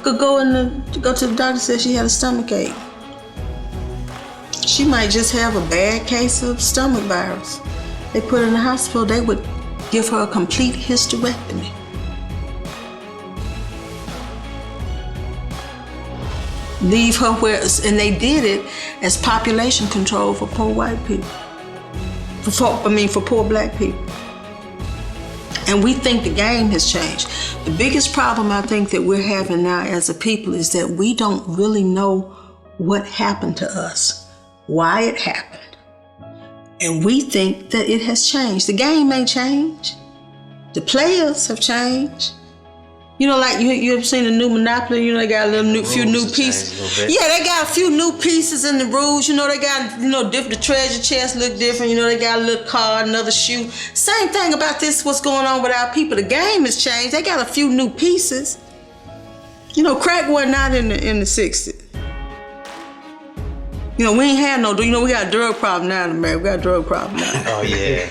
could go to the doctor and say she had a stomach ache. She might just have a bad case of stomach virus. They put her in the hospital, they would give her a complete hysterectomy. Leave her and they did it as population control for poor white people. For poor black people. And we think the game has changed. The biggest problem I think that we're having now as a people is that we don't really know what happened to us, why it happened. And we think that it has changed. The game may change. The players have changed. Like you ever seen the new Monopoly? They got a few new pieces. Yeah, they got a few new pieces in the rules. They got, different. The treasure chest look different. They got a little card, another shoe. Same thing about this, what's going on with our people. The game has changed. They got a few new pieces. Crack wasn't out in the 60s. We ain't had no, we got a drug problem now in America. We got a drug problem now. Oh, yeah.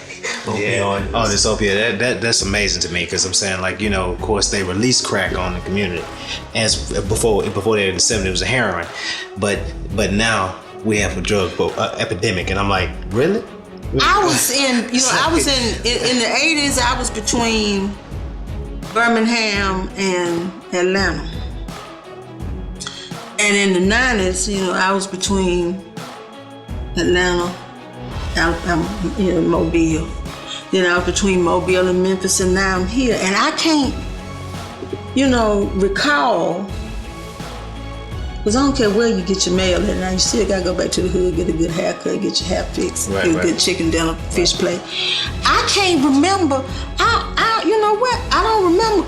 Yeah. Oh, this opiate, that's amazing to me because I'm saying, of course, they released crack on the community. As before they in the 70s, it was a heroin. But now we have a drug epidemic. And I'm like, really? I was in the 80s, I was between Birmingham and Atlanta. And in the 90s, I was between Atlanta, Alabama, Mobile. Then I was between Mobile and Memphis, and now I'm here. And I can't, recall, because I don't care where you get your mail at now, you still got to go back to the hood, get a good haircut, get your hair fixed, get a good chicken dinner, fish plate. I can't remember, I don't remember,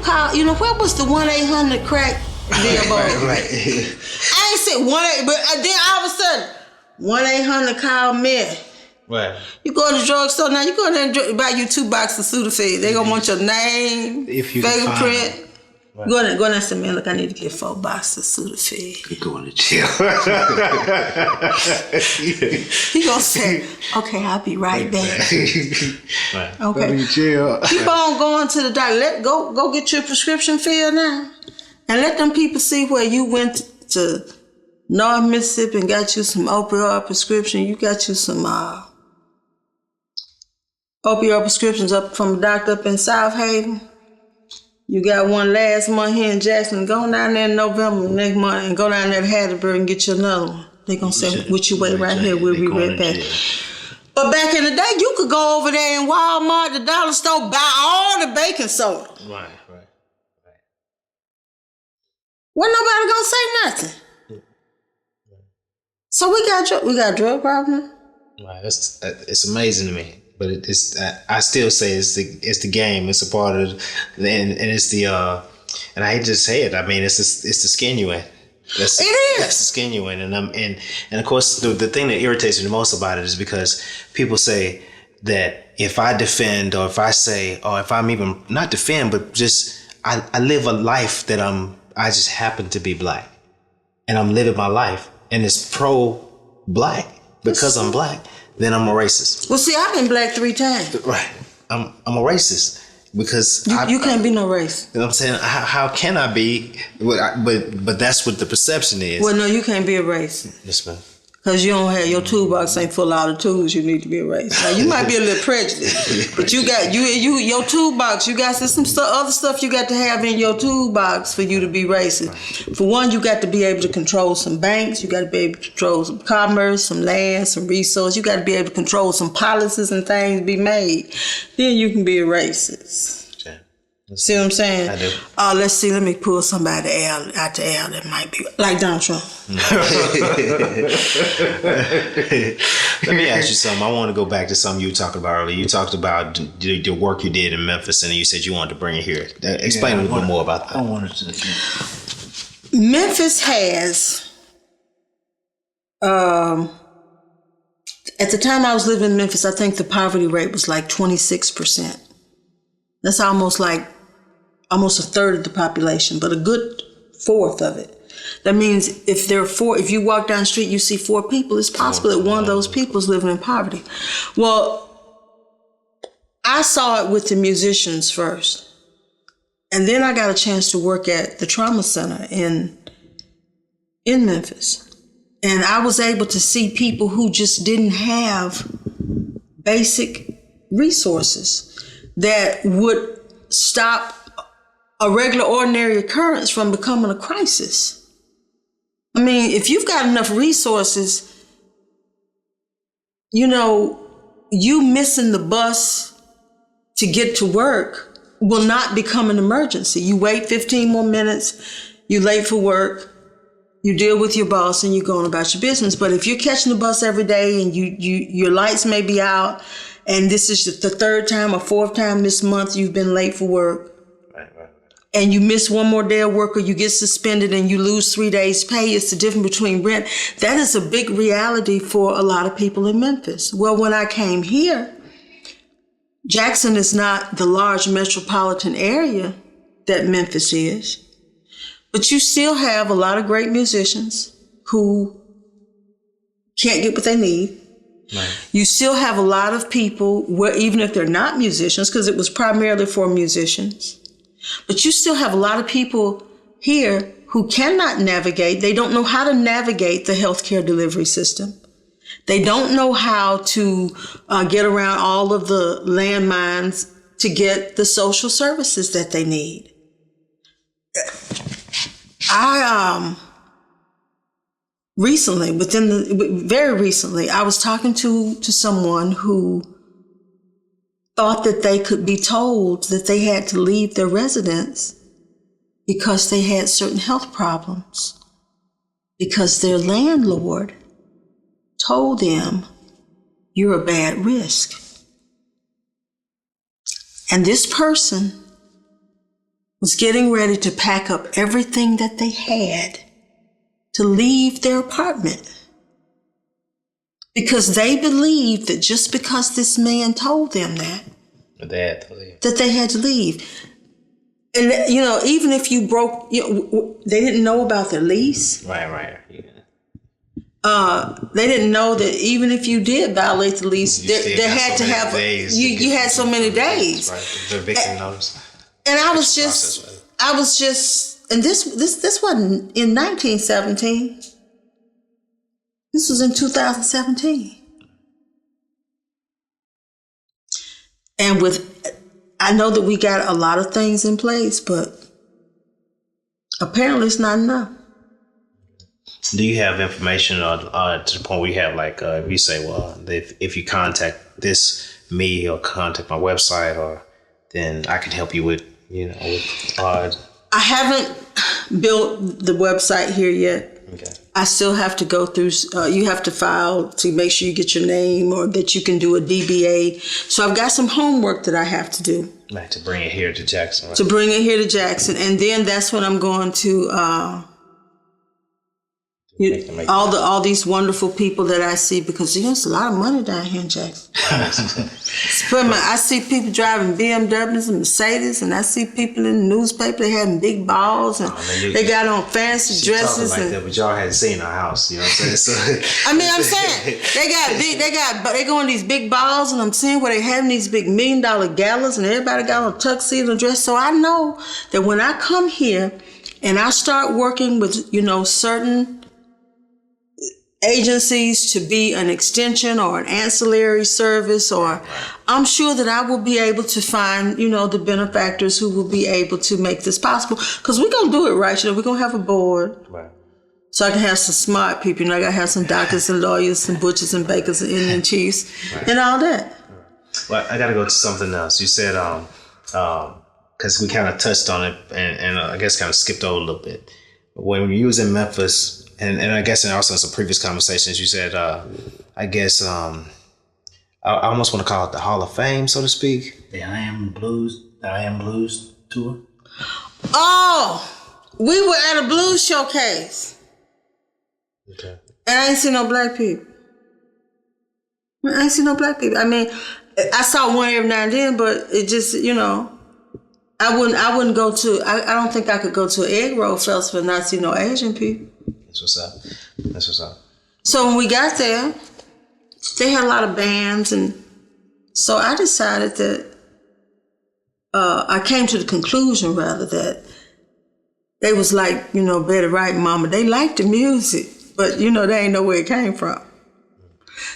where was the 1-800 crack deal? Right. I ain't said 1-800, but then all of a sudden, 1-800 call me. Right. You go to the drugstore now, you go there and buy you 2 boxes of Sudafed. They gonna want your name, fingerprint, Right. Go in and say, man, look, I need to get 4 boxes of Sudafed. You're going to jail. He gonna say, okay, I'll be right back. Right. Okay. jail. Keep on going to the doctor. Go get your prescription filled now. And let them people see where you went to North Mississippi and got you some opioid prescription. You got you some opioid prescriptions up from a doctor up in South Haven. You got one last month here in Jackson. Go down there in November next month and go down there to Hattiesburg and get you another one. They're going to say, would you wait right here? We'll be right back. But back in the day, you could go over there in Walmart, the dollar store, buy all the baking soda. Right. Wasn't nobody going to say nothing. So we got drug problem. Right. It's amazing to me. But it's I still say it's the game. It's a part of and it's the and I hate to say it. I mean it's the skin you in. That's the skin you in. And of course the thing that irritates me the most about it is because people say that if I defend or if I say or if I'm even not defend but just I live a life that I just happen to be black and I'm living my life and it's pro-black because I'm black. Then I'm a racist. Well, see, I've been black 3 times. Right. I'm a racist because you can't be no race. You know what I'm saying? How can I be? But that's what the perception is. Well, no, you can't be a racist. Yes, ma'am. Because you don't have your toolbox ain't full of all the tools you need to be a racist. Now you might be a little prejudiced, but you got your toolbox. You got some other stuff you got to have in your toolbox for you to be racist. For one, you got to be able to control some banks. You got to be able to control some commerce, some land, some resources. You got to be able to control some policies and things be made. Then you can be a racist. See what I'm saying? I do. Let's see. Let me pull somebody out the air that might be like Donald Trump. Let me ask you something. I want to go back to something you were talking about earlier. You talked about the work you did in Memphis, and you said you wanted to bring it here. Explain a little bit more about that. I wanted to. Memphis has, at the time I was living in Memphis, I think the poverty rate was like 26%. That's almost a third of the population, but a good fourth of it. That means if you walk down the street, you see 4 people, it's possible that one of those people is living in poverty. Well, I saw it with the musicians first. And then I got a chance to work at the trauma center in Memphis. And I was able to see people who just didn't have basic resources that would stop a regular, ordinary occurrence from becoming a crisis. I mean, if you've got enough resources, you missing the bus to get to work will not become an emergency. You wait 15 more minutes, you're late for work, you deal with your boss and you're going about your business. But if you're catching the bus every day and your lights may be out, and this is the 3rd time or 4th time this month you've been late for work, and you miss one more day of work or you get suspended and you lose 3 days' pay, it's the difference between rent. That is a big reality for a lot of people in Memphis. Well, when I came here, Jackson is not the large metropolitan area that Memphis is, but you still have a lot of great musicians who can't get what they need. Right. You still have a lot of people where, even if they're not musicians, because it was primarily for musicians, but you still have a lot of people here who cannot navigate. They don't know how to navigate the healthcare delivery system. They don't know how to get around all of the landmines to get the social services that they need. Very recently, I was talking to someone who thought that they could be told that they had to leave their residence because they had certain health problems, because their landlord told them, you're a bad risk. And this person was getting ready to pack up everything that they had to leave their apartment because they believed that just because this man told them that they had to leave. And even if you broke, they didn't know about the lease. Right. Yeah. They didn't know that even if you did violate the lease, they had to have you had so many days. Right. The eviction notice. And I was just, and this wasn't in 1917. This was in 2017. And I know that we got a lot of things in place, but apparently it's not enough. Do you have information to the point where you have if you say, well, if you contact me or contact my website, then I can help you with. I haven't built the website here yet. Okay. I still have to go through, you have to file to make sure you get your name or that you can do a DBA. So I've got some homework that I have to do. Right, to bring it here to Jackson. Right? To bring it here to Jackson. And then that's when I'm going to all these wonderful people that I see, because there's a lot of money down here in Jackson. I see people driving BMWs and Mercedes, and I see people in the newspaper, they having big balls, and they got on fancy dresses. Like that, but y'all hadn't seen our house, you know what I'm saying? So, I'm saying they go on these big balls, and I'm seeing where they having these big $1 million galas, and everybody got on tuxedo and dress. So I know that when I come here and I start working with certain agencies to be an extension or an ancillary service, or I'm sure that I will be able to find, the benefactors who will be able to make this possible. Because we're going to do it right. We're going to have a board. Right. So I can have some smart people. I got to have some doctors and lawyers and butchers and bakers and Indian chiefs and all that. Well, I got to go to something else. You said, because we kind of touched on it and I guess kind of skipped over a little bit. When you was in Memphis, and I guess also in some previous conversations, you said, I almost want to call it the Hall of Fame, so to speak. The I Am Blues tour. Oh, we were at a blues showcase. Okay. And I ain't see no black people. I mean, I saw one every now and then, but it just, I wouldn't go to, I don't think I could go to an egg roll festival and not see no Asian people. That's what's up. So when we got there, they had a lot of bands, and so I decided that I came to the conclusion rather that they was like, better right, mama. They liked the music, but they ain't know where it came from.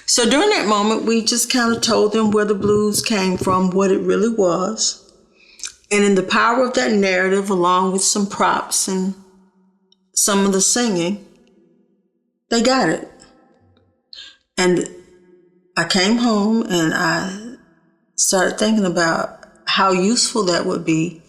So during that moment, we just kind of told them where the blues came from, what it really was. And in the power of that narrative, along with some props and some of the singing, they got it. And I came home and I started thinking about how useful that would be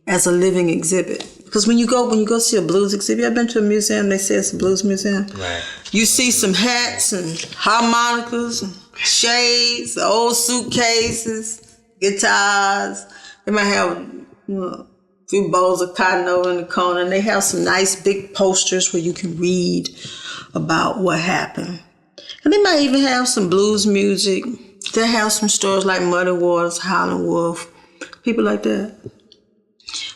as a living exhibit. Because when you go see a blues exhibit, I've been to a museum, they say it's a blues museum. Right. You see some hats and harmonicas and shades, old suitcases, guitars. They might have a few bowls of cotton over in the corner, and they have some nice big posters where you can read about what happened. And they might even have some blues music. They have some stores like Muddy Waters, Howlin' Wolf, people like that.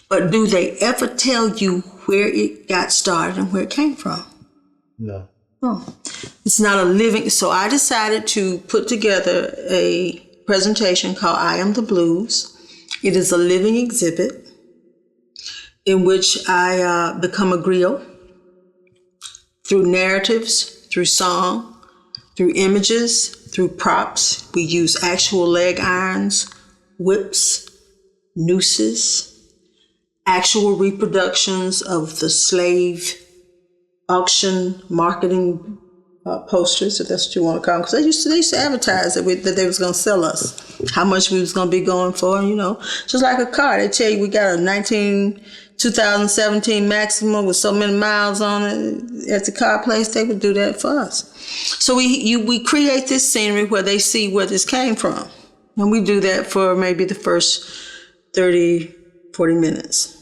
But do they ever tell you where it got started and where it came from? No. Oh, it's not a living. So I decided to put together a presentation called I Am the Blues. It is a living exhibit in which I become a griot through narratives, through song, through images, through props. We use actual leg irons, whips, nooses, actual reproductions of the slave auction marketing posters, if that's what you want to call them, because they used to advertise that they was going to sell us, how much we was going to be going for, just like a car. They tell you we got a 2017 Maxima with so many miles on it at the car place. They would do that for us. So we create this scenery where they see where this came from. And we do that for maybe the first 30, 40 minutes.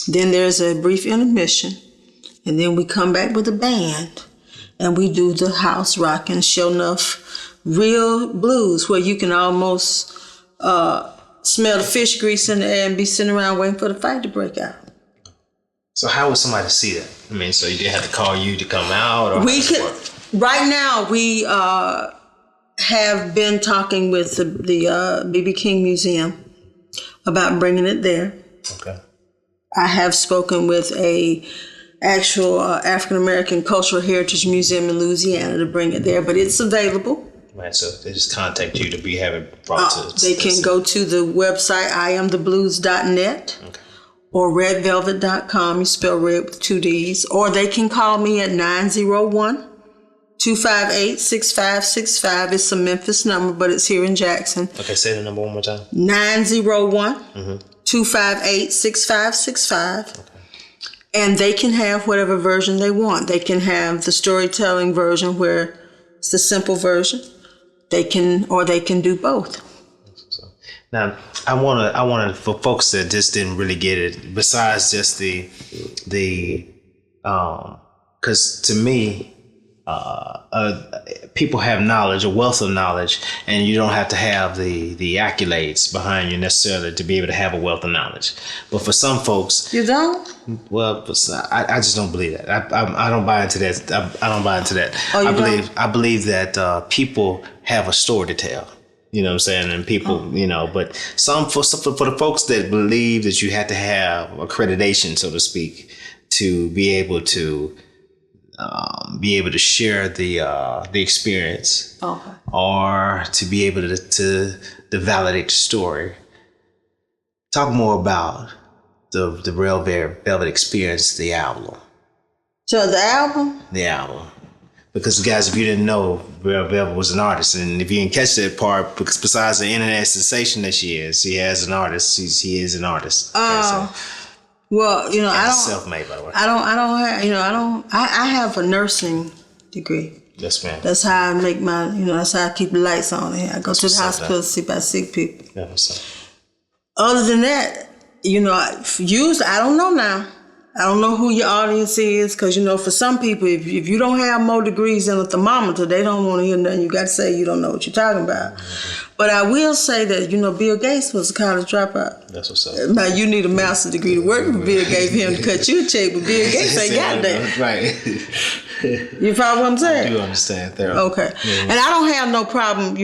Then there's a brief intermission. And then we come back with a band. And we do the house rocking, show enough real blues where you can almost smell the fish grease in the air and be sitting around waiting for the fight to break out. So how would somebody see that? I mean, so you did have to call you to come out, or We could. Right now, we have been talking with the B.B. King Museum about bringing it there. Okay. I have spoken with a actual African American Cultural Heritage Museum in Louisiana to bring it there, but it's available. Right, so they just contact you to have it brought to. They can go to the website iamtheblues.net. Okay. Or redvelvet.com. You spell red with 2 D's. Or they can call me at 901-258-6565. It's a Memphis number, but it's here in Jackson. Okay, say the number one more time. 901-258-6565. Okay. And they can have whatever version they want. They can have the storytelling version where it's the simple version. They can do both. Now, I wanted for folks that just didn't really get it, besides just because to me, people have knowledge, a wealth of knowledge, and you don't have to have the accolades behind you necessarily to be able to have a wealth of knowledge. But for some folks, you don't. Well, I just don't believe that. I don't buy into that. I don't buy into that. Oh, I believe that people have a story to tell. You know what I'm saying? And people, but for the folks that believe that you have to have accreditation, so to speak, to be able to share the experience, okay, or to be able to validate the story. Talk more about the Real Velvet experience, the album. So the album? The album. Because, guys, if you didn't know, Real Velvet was an artist. And if you didn't catch that part, because besides the internet sensation that she is an artist. He is an artist. Well, I don't. Self-made, by the way. I have a nursing degree. Yes, ma'am. That's how I make that's how I keep the lights on here. I go to the hospital to see about sick people. Yeah, what's up? Other than that, I don't know now. I don't know who your audience is, because, for some people, if you don't have more degrees than a thermometer, they don't want to hear nothing you got to say. You don't know what you're talking about. Mm-hmm. But I will say that, Bill Gates was a college dropout. That's what's up. Now, you need a master's degree to work with Bill Gates for him to cut you a check, but Bill Gates ain't got that. Right. You follow what I'm saying? I do understand that. Okay. Yeah. And I don't have no problem,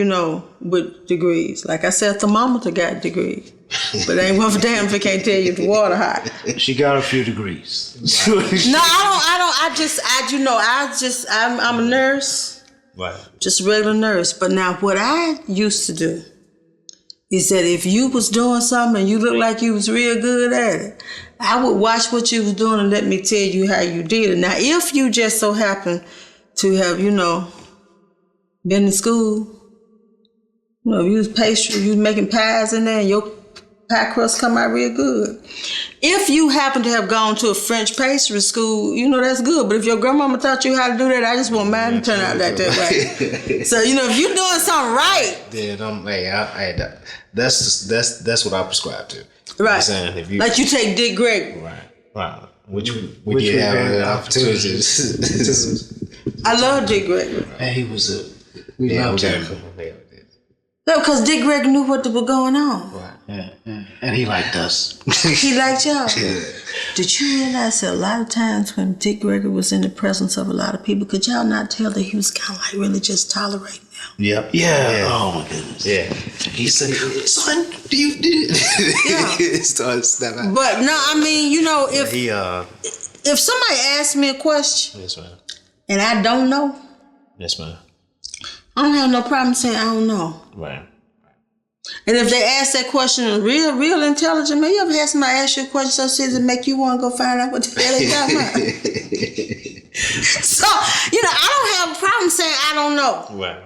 with degrees. Like I said, thermometer got degrees. But it ain't one for damn if it can't tell you if the water hot. She got a few degrees. No, I don't. I'm a nurse. Right. Just a regular nurse. But now what I used to do is that if you was doing something and you looked like you was real good at it, I would watch what you was doing and let me tell you how you did it. Now, if you just so happen to have, been in school, if you was pastry, you was making pies in there and your pie crust come out real good. If you happen to have gone to a French pastry school, that's good. But if your grandmama taught you how to do that, I just want mine to turn out that way. So, if you're doing something right. Then that's what I prescribe to. Right. Like you take Dick Gregory. Right. Which we have opportunities. I love Dick Gregory. And he was we loved him. No, because Dick Gregory knew what was going on. Right. Yeah. And he liked us. He liked y'all. Yeah. Did you realize that a lot of times when Dick Gregory was in the presence of a lot of people, could y'all not tell that he was kind of like really just tolerating them? Yep. Yeah. Oh my goodness. Yeah. He said, "Son, do you did?" Yeah. But no, I mean, if somebody asks me a question, yes, ma'am, and I don't know, yes, ma'am, I don't have no problem saying I don't know. Right. And if they ask that question, real intelligent man, you ever had somebody ask you a question so serious it make you want to go find out what the hell they talking about? So, I don't have a problem saying I don't know. Right.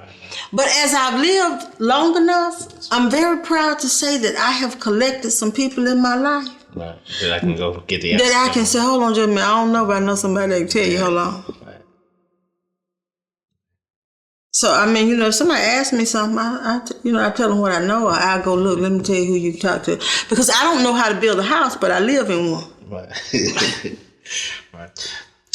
But as I've lived long enough, I'm very proud to say that I have collected some people in my life. Right. That I can go get the answer. That I can say, hold on, Jimmy, I don't know, but I know somebody that can tell you, hold on. Right. So, I mean, if somebody asks me something, I tell them what I know, or I'll go, look, let me tell you who you talk to. Because I don't know how to build a house, but I live in one. Right. Right.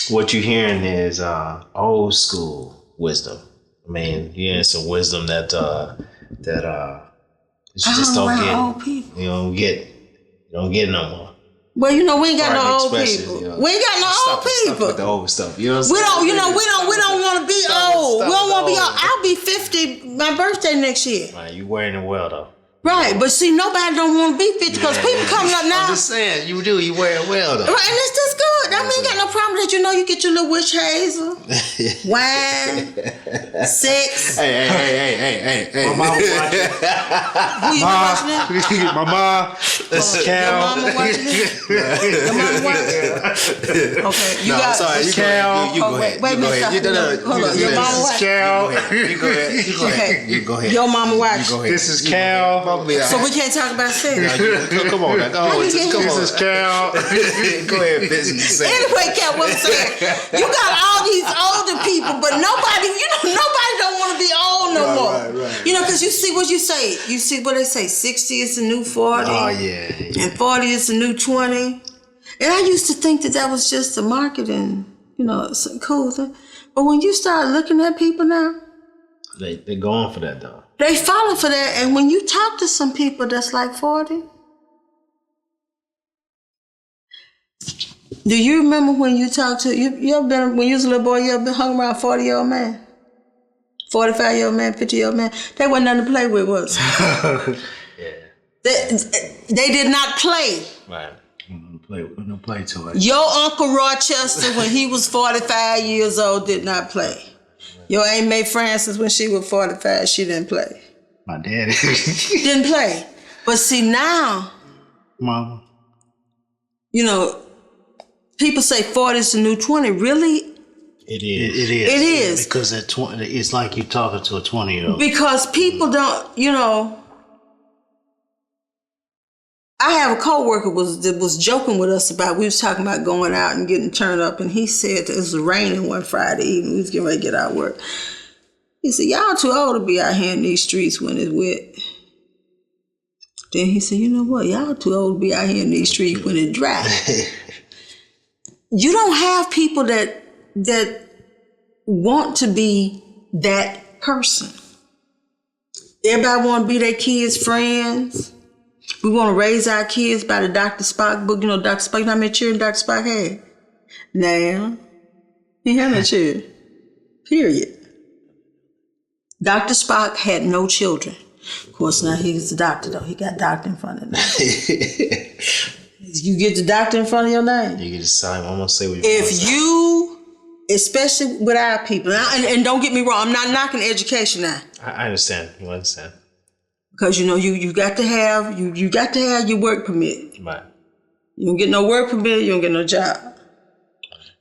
What you're hearing is old school wisdom. I mean, you're hearing some wisdom that You just don't around get old people. You don't get it no more. Well, we ain't got no old Expressions, people. We ain't got no old people. Stop with the old stuff. You know what I'm We saying? don't want to be old. We don't want to be old. I'll be 50, my birthday next year. Right, you wearing it well though. Right, but see, nobody don't want to be 50 because people coming up now. I'm just saying, you wear it well though. Right, and it's just good. I mean, you got no problem that you get your little witch hazel, wine, sex. Hey. My mom watching. Who you watching it? My mom. This is Cal. Your mama watching it? Your mama watching it? Okay, you No, got. I'm sorry. You Cal. go ahead. Wait a minute. Hold on. Your mama This is watching. Cal. You go ahead. You go ahead. Your mama watching. Go ahead. This is Cal. So we can't talk about sex. Come on now. Go on. you get- Come This on. is Cal. Go ahead, Fitz. Anyway, Kat, what I'm saying, you got all these older people, but nobody don't want to be old no more. right. Because you see what you say. You see what they say. 60 is the new 40. Oh yeah. And 40 is the new 20. And I used to think that was just a marketing, some cool thing. But when you start looking at people now, They going for that though. they follow for that. And when you talk to some people that's like 40, do you remember when you talked to, you ever been, when you was a little boy, you ever been hung around a 40-year-old man? 45-year-old man, 50-year-old man? They wasn't nothing to play with, was it? Yeah. They did not play. Right. No play to it. Your Uncle Rochester, when he was 45 years old, did not play. Your Aunt Mae Francis, when she was 45, she didn't play. My daddy. Didn't play. But see now, Mama. people say 40 is the new 20. Really? It is. It is. It is. Because at 20, it's like you're talking to a 20-year-old. Because people don't, I have a coworker that was joking with us about, we was talking about going out and getting turned up, and he said it was raining one Friday evening. We was getting ready to get out of work. He said, y'all too old to be out here in these streets when it's wet. Then he said, you know what? Y'all too old to be out here in these streets when it's dry. You don't have people that want to be that person. Everybody want to be their kids' friends. We want to raise our kids by the Dr. Spock book. Dr. Spock, how many children Dr. Spock had? Now, he had no children. Period. Dr. Spock had no children. Of course, now he's the doctor, though. He got doctor in front of him. You get the doctor in front of your name. You can decide. I'm gonna say what you If you, especially with our people, and don't get me wrong, I'm not knocking education now. I understand. You understand. Because you got to have your work permit. Right. You don't get no work permit, you don't get no job.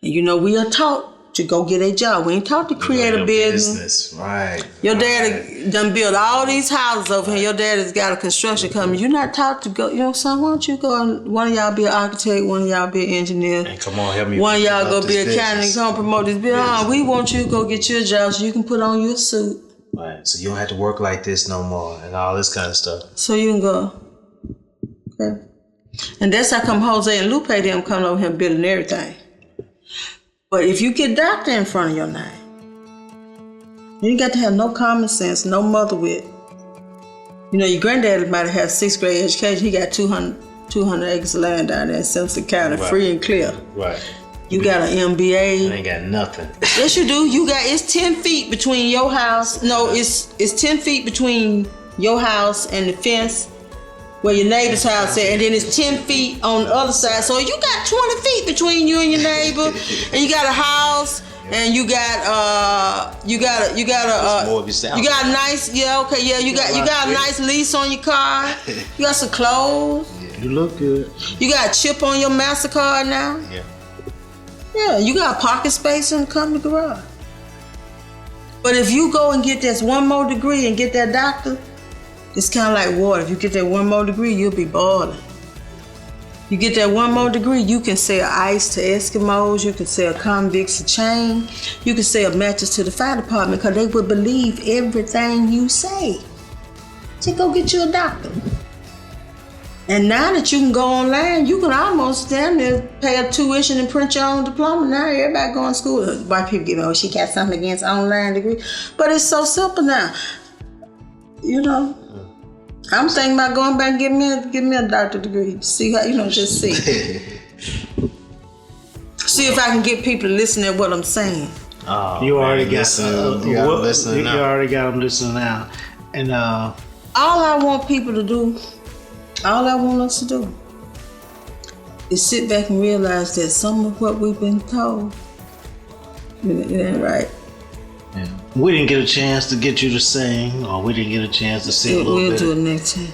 And we are taught to go get a job. We ain't taught to create a business. Right. Your dad done built all these houses over here. Your dad has got a construction company. You're not taught to go, son, why don't you go and one of y'all be an architect, one of y'all be an engineer. And come on, help me. One of y'all go promote be an this accountant and business. come promote this business. We want you to go get your job so you can put on your suit. Right. So you don't have to work like this no more and all this kind of stuff. So you can go. Okay. And that's how come Jose and Lupe them come over here building everything. But if you get doctor in front of your name, you ain't got to have no common sense, no mother wit. Your granddaddy might have had 6th grade education. He got 200 acres of land down there in Simpson County, Right. free and clear. Right. You got an I MBA. ain't got nothing. Yes, you do. It's 10 feet between your house. No, it's 10 feet between your house and the fence where your neighbor's house is, and then it's 10 feet on the other side. So you got 20 feet between you and your neighbor, and you got a house, and you got a More of yourself. you got a nice, you got a nice lease on your car. You got some clothes. You look good. You got a chip on your MasterCard now. Yeah. Yeah, you got parking space in the company garage. But if you go and get this one more degree and get that doctor, it's kind of like water. If you get that one more degree, you'll be boiling. You get that one more degree, you can sell ice to Eskimos, you can sell convicts a chain, you can sell matches to the fire department because they would believe everything you say. So go get you a doctor. And now that you can go online, you can almost stand there, pay a tuition and print your own diploma. Now everybody going to school. White people get, she got something against online degree. But it's so simple now. I'm thinking about going back and give me a doctorate degree. See how just see. See if I can get people to listen to what I'm saying. Oh, You already man, got listen, you got them listening you now. already got them listening now, and All I want people to do, all I want us to do, is sit back and realize that some of what we've been told, it ain't right. Yeah. We didn't get a chance to get you to sing, or we didn't get a chance to sing a little We'll bit. do it next time.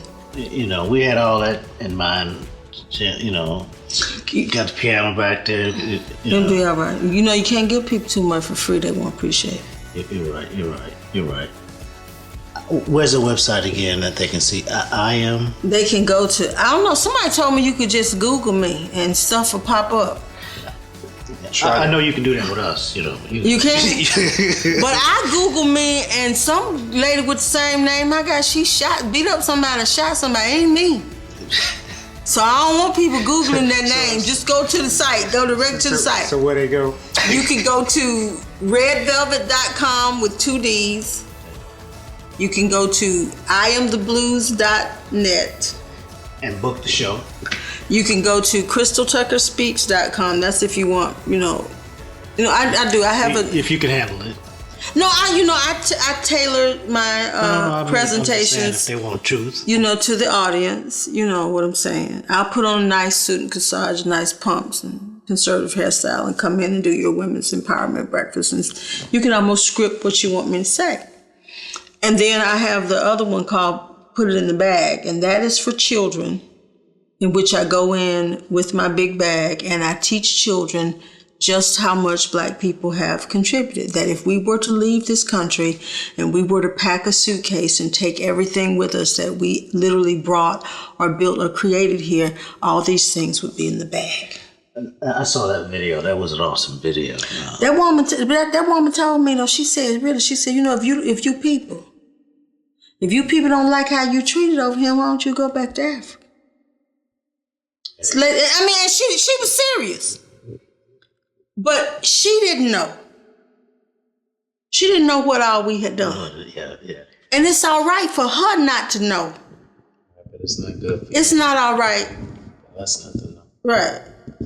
We had all that in mind. Got the piano back there. It'll be all right. You can't give people too much for free; they won't appreciate it. You're right. Where's the website again that they can see? I am. They can go to, I don't know, somebody told me you could just Google me and stuff will pop up. I know you can do that with us. You can? But I Google me and some lady with the same name I got, she beat up somebody, shot somebody, ain't me. So I don't want people Googling that name. Just go to the site, go direct to the site. So where they go? You can go to redvelvet.com with 2 D's. You can go to iamtheblues.net. And book the show. You can go to crystaltuckerspeaks.com. That's if you want, I do. I have a. If you can handle it. No, I tailored my presentations. If they want truth. To the audience. You know what I'm saying. I'll put on a nice suit and corsage, nice pumps and conservative hairstyle, and come in and do your women's empowerment breakfast. And you can almost script what you want me to say. And then I have the other one called Put It in the Bag, and that is for children, in which I go in with my big bag and I teach children just how much Black people have contributed. That if we were to leave this country and we were to pack a suitcase and take everything with us that we literally brought or built or created here, all these things would be in the bag. I saw that video. That was an awesome video. That woman told me, though, she said, if you people don't like how you treated over here, why don't you go back to Africa? And she was serious. But she didn't know. She didn't know what all we had done. Yeah. And it's all right for her not to know. But it's not good. It's not all right. That's not to know. Right.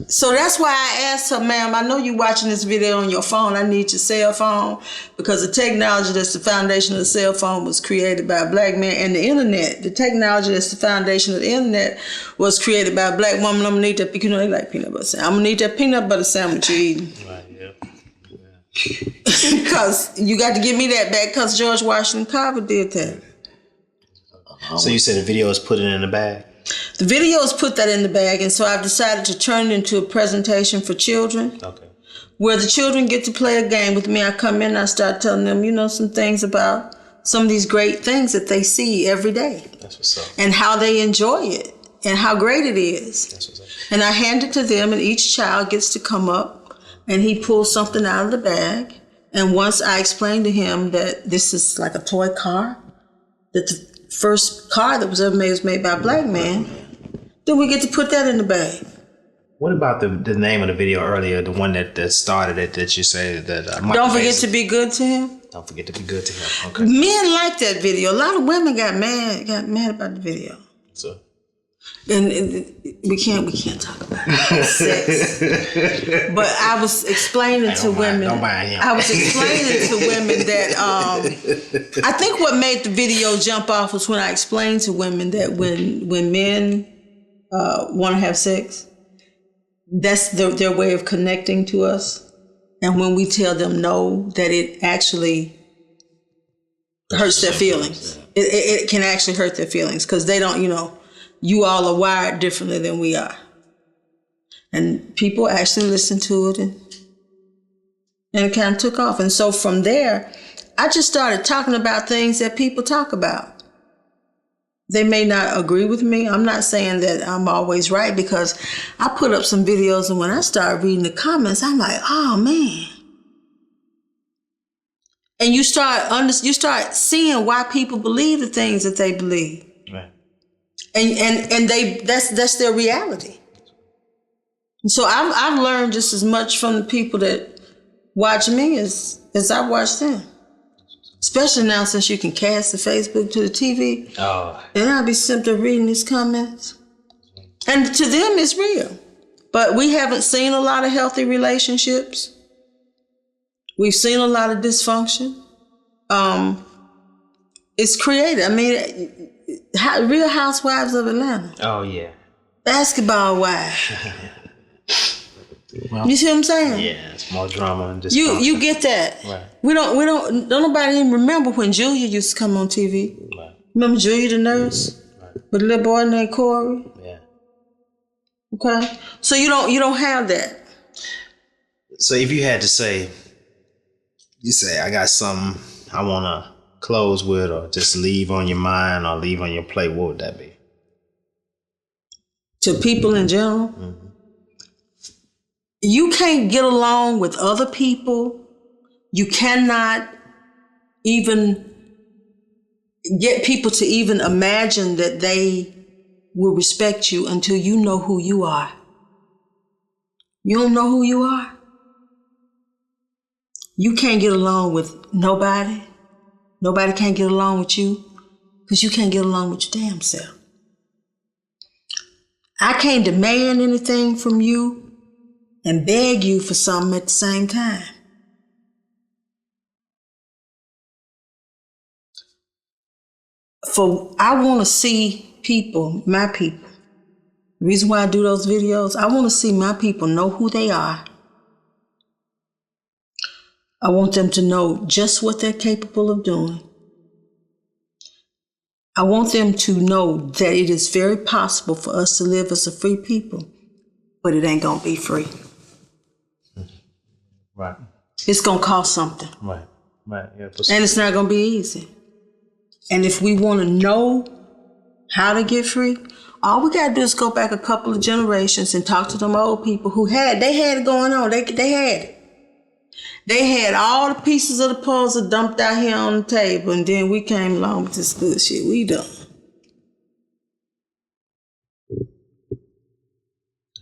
So that's why I asked her, ma'am, I know you're watching this video on your phone. I need your cell phone, because the technology that's the foundation of the cell phone was created by a Black man, and the internet, the technology that's the foundation of the internet was created by a Black woman. I'm going to need that, they like peanut butter sandwich. I'm going to need that peanut butter sandwich you're eating. Right, yeah. Because you got to give me that back, because George Washington Carver did that. So you said the video is put it in the bag? The videos put that in the bag, and so I've decided to turn it into a presentation for children. Okay. Where the children get to play a game with me. I come in and I start telling them, some things about some of these great things that they see every day. That's what's up. And how they enjoy it and how great it is. That's what's up. And I hand it to them, and each child gets to come up and he pulls something out of the bag. And once I explain to him that this is like a toy car, that the first car that was ever made was made by a Black man, then we get to put that in the bag. What about the name of the video earlier, the one that started it, that you say that... Don't forget to be good to him. Don't forget to be good to him. Okay. Men like that video. A lot of women got mad about the video. So... And we can't talk about sex. But I was explaining to women. I was explaining to women that I think what made the video jump off was when I explained to women that when men want to have sex, that's their way of connecting to us. And when we tell them no, that it actually hurts their feelings. It can actually hurt their feelings, because they don't, you all are wired differently than we are. And people actually listened to it, and it kind of took off. And so from there, I just started talking about things that people talk about. They may not agree with me. I'm not saying that I'm always right, because I put up some videos, and when I started reading the comments, I'm like, oh man. And you start seeing why people believe the things that they believe. Right. And that's their reality. And so I've learned just as much from the people that watch me as I watch them. Especially now since you can cast the Facebook to the TV. Oh. And I'll be simply reading his comments. And to them, it's real. But we haven't seen a lot of healthy relationships. We've seen a lot of dysfunction. It's created. I mean, Real Housewives of Atlanta. Oh, yeah. Basketball wives. Well, You see what I'm saying? Yeah, it's more drama and dysfunction. You get that. Right. Don't nobody even remember when Julia used to come on TV. Right. Remember Julia the nurse? Right. With a little boy named Corey? Yeah. Okay. So you don't have that. So if you had to say, I got something I want to close with or just leave on your mind or leave on your plate, what would that be? To people in general, you can't get along with other people. You cannot even get people to even imagine that they will respect you until you know who you are. You don't know who you are? You can't get along with nobody. Nobody can't get along with you because you can't get along with your damn self. I can't demand anything from you and beg you for something at the same time. I want to see people, my people. The reason why I do those videos, I want to see my people know who they are. I want them to know just what they're capable of doing. I want them to know that it is very possible for us to live as a free people, but it ain't gonna be free. Right. It's gonna cost something. Right. Right. Yeah. And it's not gonna be easy. And if we wanna know how to get free, all we gotta do is go back a couple of generations and talk to them old people who had it going on. They had it. They had all the pieces of the puzzle dumped out here on the table, and then we came along with this good shit we done.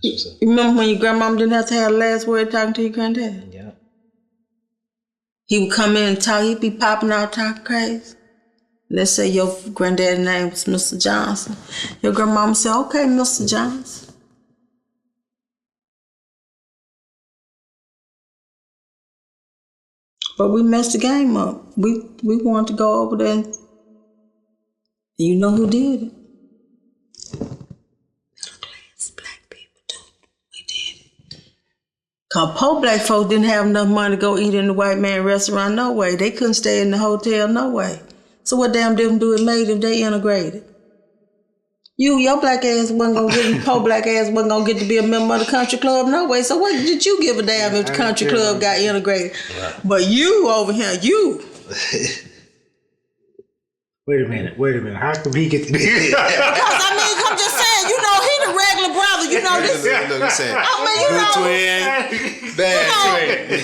You remember when your grandmama didn't have to have the last word talking to your granddad? Yeah. He would come in and talk, he'd be popping out talking crazy. Let's say your granddad's name was Mr. Johnson. Your grandmama said, okay, Mr. Johnson. But we messed the game up. We wanted to go over there and you know who did it? Middle class black people do. We did it. Cause poor black folks didn't have enough money to go eat in the white man restaurant no way. They couldn't stay in the hotel no way. So what damn difference do it made if they integrated? Your black ass wasn't gonna get, poor black ass wasn't gonna get to be a member of the country club no way. So what did you give a damn if the country club got integrated? Right. But you over here, you. Wait a minute. How come he get to be? Because I'm just saying, he the regular brother. You know this. Look, saying, good twin, bad twin.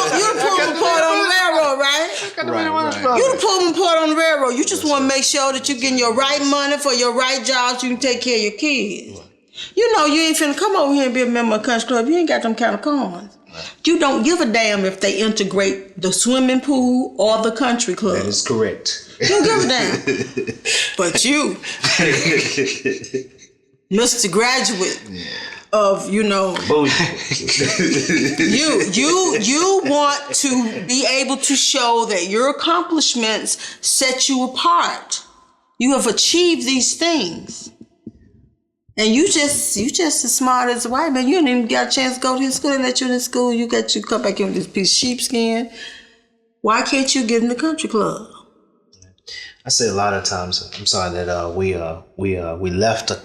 You the Pullman part on the railroad, right? Right. You the Pullman part on the railroad. You just want to make sure that you're getting your right money for your right job so you can take care of your kids. You ain't finna come over here and be a member of the country club. You ain't got them kind of coins. You don't give a damn if they integrate the swimming pool or the country club. That is correct. You don't give a damn. But you, Mr. Graduate of, you want to be able to show that your accomplishments set you apart. You have achieved these things. And you just as smart as a white man. You didn't even get a chance to go to his school. They let you in school. You come back in with this piece of sheepskin. Why can't you get in the country club? I say a lot of times, I'm sorry that we left a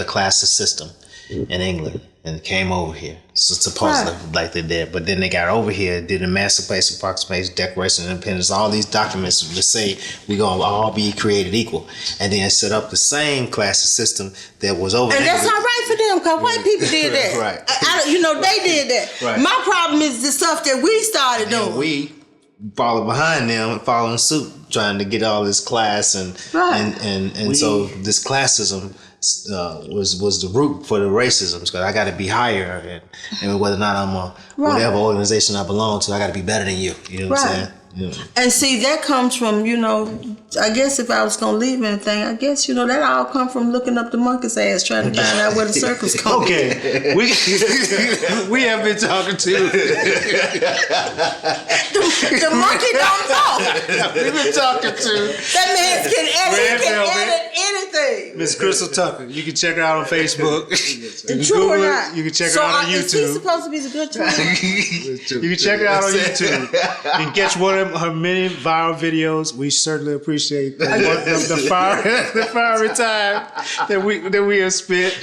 classist system in England and came over here. So supposedly like they did, but then they got over here, did Emancipation Proclamation, Declaration of Independence, all these documents to say we're gonna all be created equal, and then set up the same classist system that was over. And that's all right for them, because white people did that. Right. They did that. Right. My problem is the stuff that we started doing. We follow behind them and following suit, trying to get all this class and so this classism was the root for the racism. Because I got to be higher, and whether or not I'm whatever organization I belong to, I got to be better than you. You know what I'm saying? Yeah. And see, that comes from, I guess if I was going to leave anything, I guess, that all come from looking up the monkey's ass, trying to find out where the circle's going. Okay, we have been talking to the monkey don't talk. we've been talking to That man can edit anything. Miss Crystal Tucker. You can check her out on Facebook. You can True or Google not? it. You can check her out on Is he YouTube. supposed to be the good twin? You can check her out on YouTube. You can catch one of her many viral videos. We certainly appreciate the fiery time that we have spent.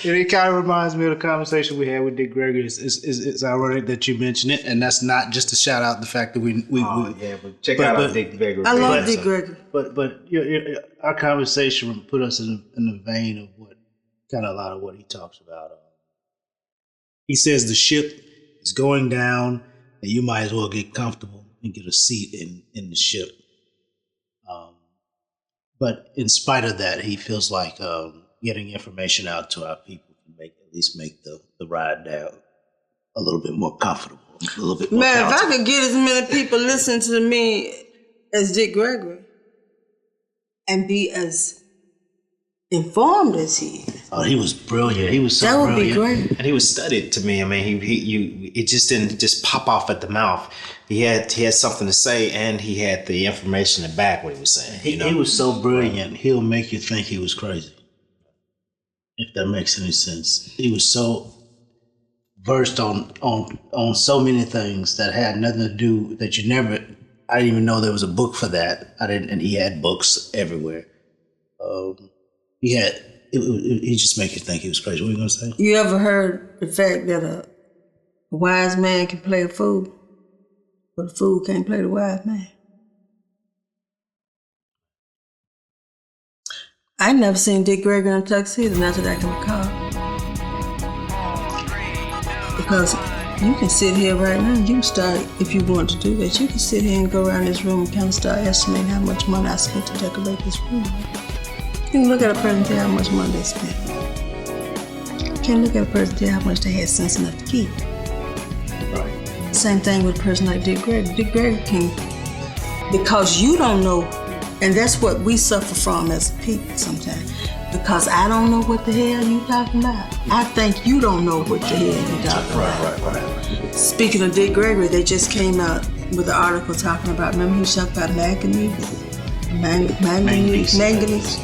And it kind of reminds me of the conversation we had with Dick Gregory. It's ironic that you mentioned it, and that's not just to shout out the fact that we but check out Dick Gregory. I love Dick Gregory. But our conversation put us in the vein of what kind of a lot of what he talks about. He says the ship is going down, and you might as well get comfortable and get a seat in the ship. But in spite of that, he feels like getting information out to our people can at least make the ride down a little bit more comfortable, a little bit more Man, palatable. if I could get as many people listening to me as Dick Gregory and be as informed as he is. Oh, he was brilliant. He was so That would brilliant. be great. And he was studied to me. I mean, it just didn't just pop off at the mouth. He had something to say, and he had the information to back what he was saying. He was so brilliant. He'll make you think he was crazy. If that makes any sense. He was so versed on so many things that had nothing to do that I didn't even know there was a book for that. And he had books everywhere. He just make you think he was crazy. What were you gonna say? You ever heard the fact that a wise man can play a fool, but a fool can't play the wise man? I never seen Dick Gregory in a tuxedo, not that I can recall. Because you can sit here right now and you can start, if you want to do that, you can sit here and go around this room and kind of start estimating how much money I spent to decorate this room. You can look at a person and tell how much money they spent. You can't look at a person and tell how much they had sense enough to keep. Right. Same thing with a person like Dick Gregory. Dick Gregory can, because you don't know, and that's what we suffer from as people sometimes. Because I don't know what the hell you talking about. I think you don't know what the hell you talking about. Right. Speaking of Dick Gregory, they just came out with an article talking about, remember he was talking about manganese? Manganese.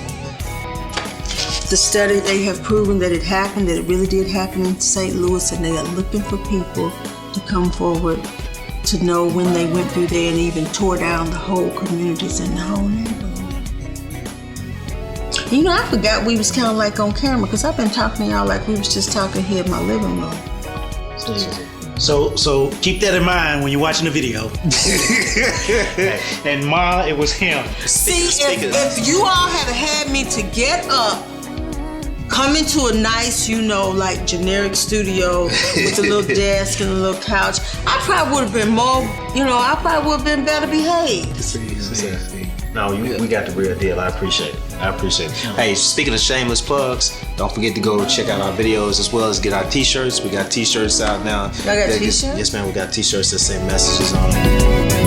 The study, they have proven that it happened, that it really did happen in St. Louis, and they are looking for people to come forward to know when they went through there and even tore down the whole communities and the whole neighborhood. I forgot we was kind of like on camera, because I've been talking to y'all like we was just talking here in my living room. So keep that in mind when you're watching the video. And Ma, it was him. See, if you all had me to get up, come into a nice, like generic studio with a little desk and a little couch, I probably would have been more, I probably would have been better behaved. No, we got the real deal. I appreciate it. Hey, speaking of shameless plugs, don't forget to go check out our videos as well as get our t-shirts. We got t-shirts out now. Y'all got t-shirts? Yes, man. We got t-shirts that say messages on them.